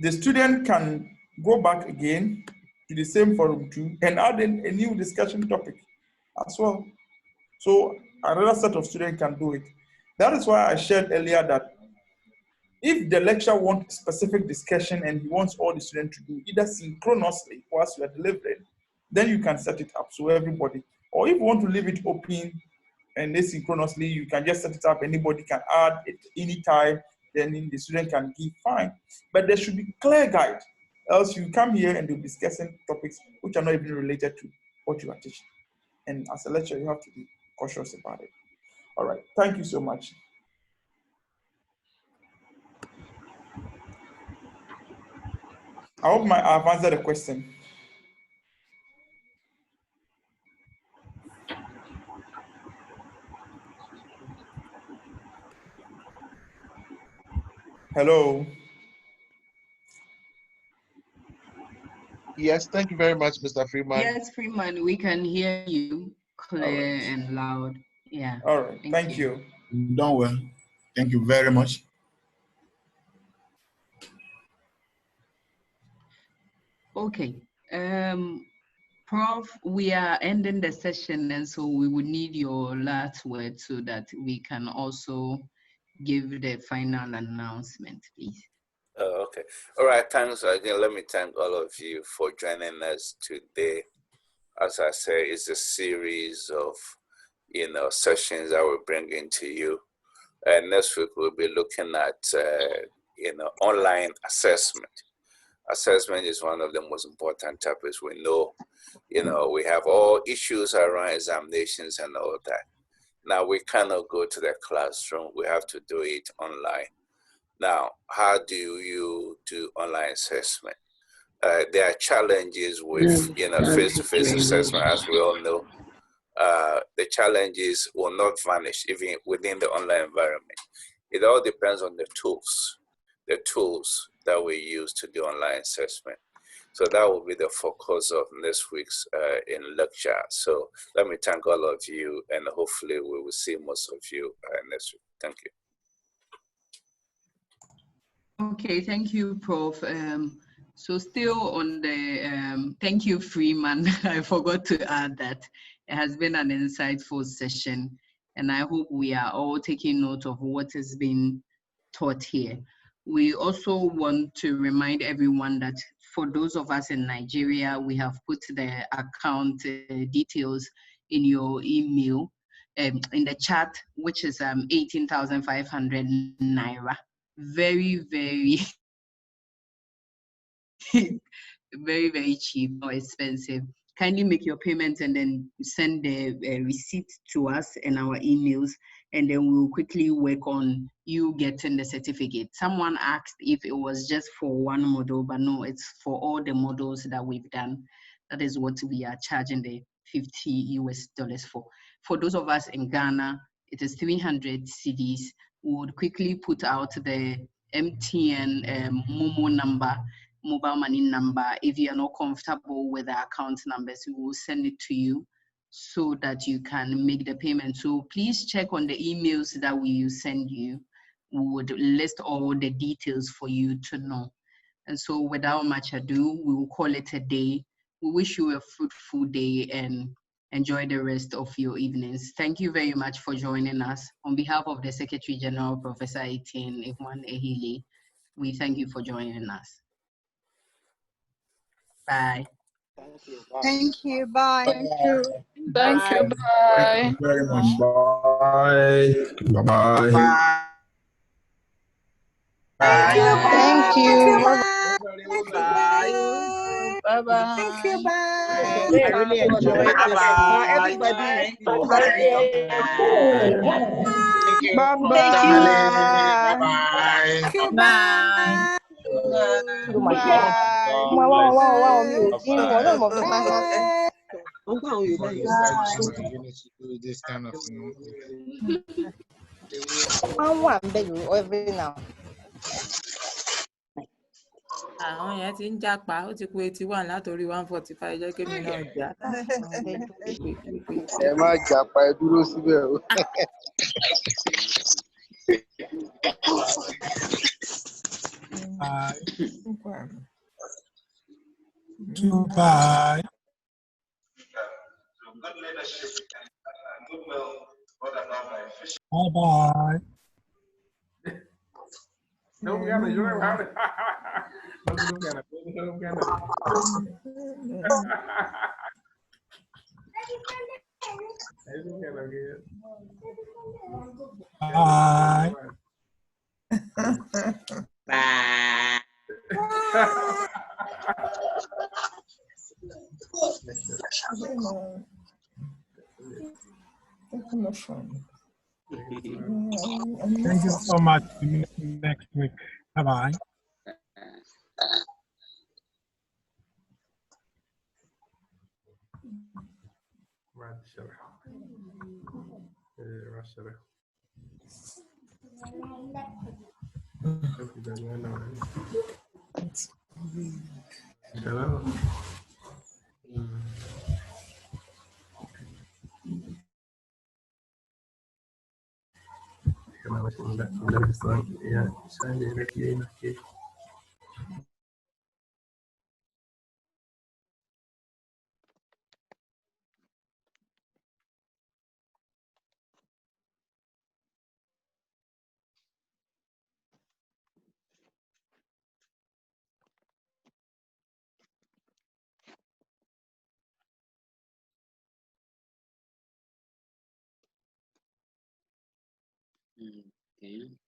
Speaker 3: the student can go back again to the same forum 2 and add in a new discussion topic as well. So another set of students can do it. That is why I shared earlier that if the lecturer wants specific discussion and he wants all the students to do either synchronously whilst you are delivering, then you can set it up so everybody, or if you want to leave it open and asynchronously, you can just set it up. Anybody can add it anytime, then the student can give, fine. But there should be clear guide, else you come here and you'll be discussing topics which are not even related to what you are teaching. And as a lecturer, you have to be cautious about it. All right, thank you so much. I hope I've answered the question. Hello.
Speaker 4: Yes, thank you very much, Mr. Freeman.
Speaker 10: Yes, Freeman, we can hear you clear and loud. Yeah.
Speaker 3: All right. Thank you.
Speaker 13: Done well. Thank you very much.
Speaker 10: Okay. Prof, we are ending the session, and so we would need your last word so that we can also give the final announcement, please.
Speaker 5: Okay. All right. Thanks again. Let me thank all of you for joining us today. As I say, it's a series of, sessions that we're bringing to you. And next week we'll be looking at, online assessment. Assessment is one of the most important topics. We know, we have all issues around examinations and all that. Now we cannot go to the classroom. We have to do it online. Now, how do you do online assessment? There are challenges with, face-to-face assessment, as we all know. The challenges will not vanish even within the online environment. It all depends on the tools that we use to do online assessment. So that will be the focus of next week's in lecture. So let me thank all of you, and hopefully we will see most of you next week. Thank you.
Speaker 10: Okay, thank you, Prof. So still on the, thank you, Freeman. I forgot to add that it has been an insightful session, and I hope we are all taking note of what has been taught here. We also want to remind everyone that for those of us in Nigeria, we have put the account details in your email, in the chat, which is 18,500 Naira. Very, very very, very cheap or expensive. Kindly make your payments and then send the receipt to us and our emails, and then we'll quickly work on you getting the certificate. Someone asked if it was just for one model, but no, it's for all the models that we've done. That is what we are charging the $50 US for. For those of us in Ghana, it is 300 cedis. We would quickly put out the MTN Momo number, mobile money number. If you are not comfortable with the account numbers, we will send it to you so that you can make the payment. So please check on the emails that we send you. We would list all the details for you to know. And so without much ado, we will call it a day. We wish you a fruitful day and enjoy the rest of your evenings. Thank you very much for joining us. On behalf of the Secretary General, Professor Etienne Ehile, we thank you for joining us. Bye.
Speaker 14: Thank you. Bye.
Speaker 13: Thank you.
Speaker 14: Thank you. Bye.
Speaker 13: Thank you very much. Bye. Bye.
Speaker 14: Thank you.
Speaker 11: Thank you.
Speaker 14: Bye. Bye. Thank you. Bye.
Speaker 15: I really enjoyed this. Everybody.
Speaker 14: Bye. Thank you. Bye.
Speaker 2: This kind of
Speaker 15: every now.
Speaker 16: Àwọn yẹn ti ń jápa, ó ti kú 81 látòrí 145 jẹ́ kémi náà jà.
Speaker 2: ẹ má jàpá, ẹ dúró síbẹ̀ o.
Speaker 17: Dubai. Bye bye. Bye.
Speaker 10: Bye.
Speaker 17: Thank you so much. See you next week. Bye bye.
Speaker 9: Okay.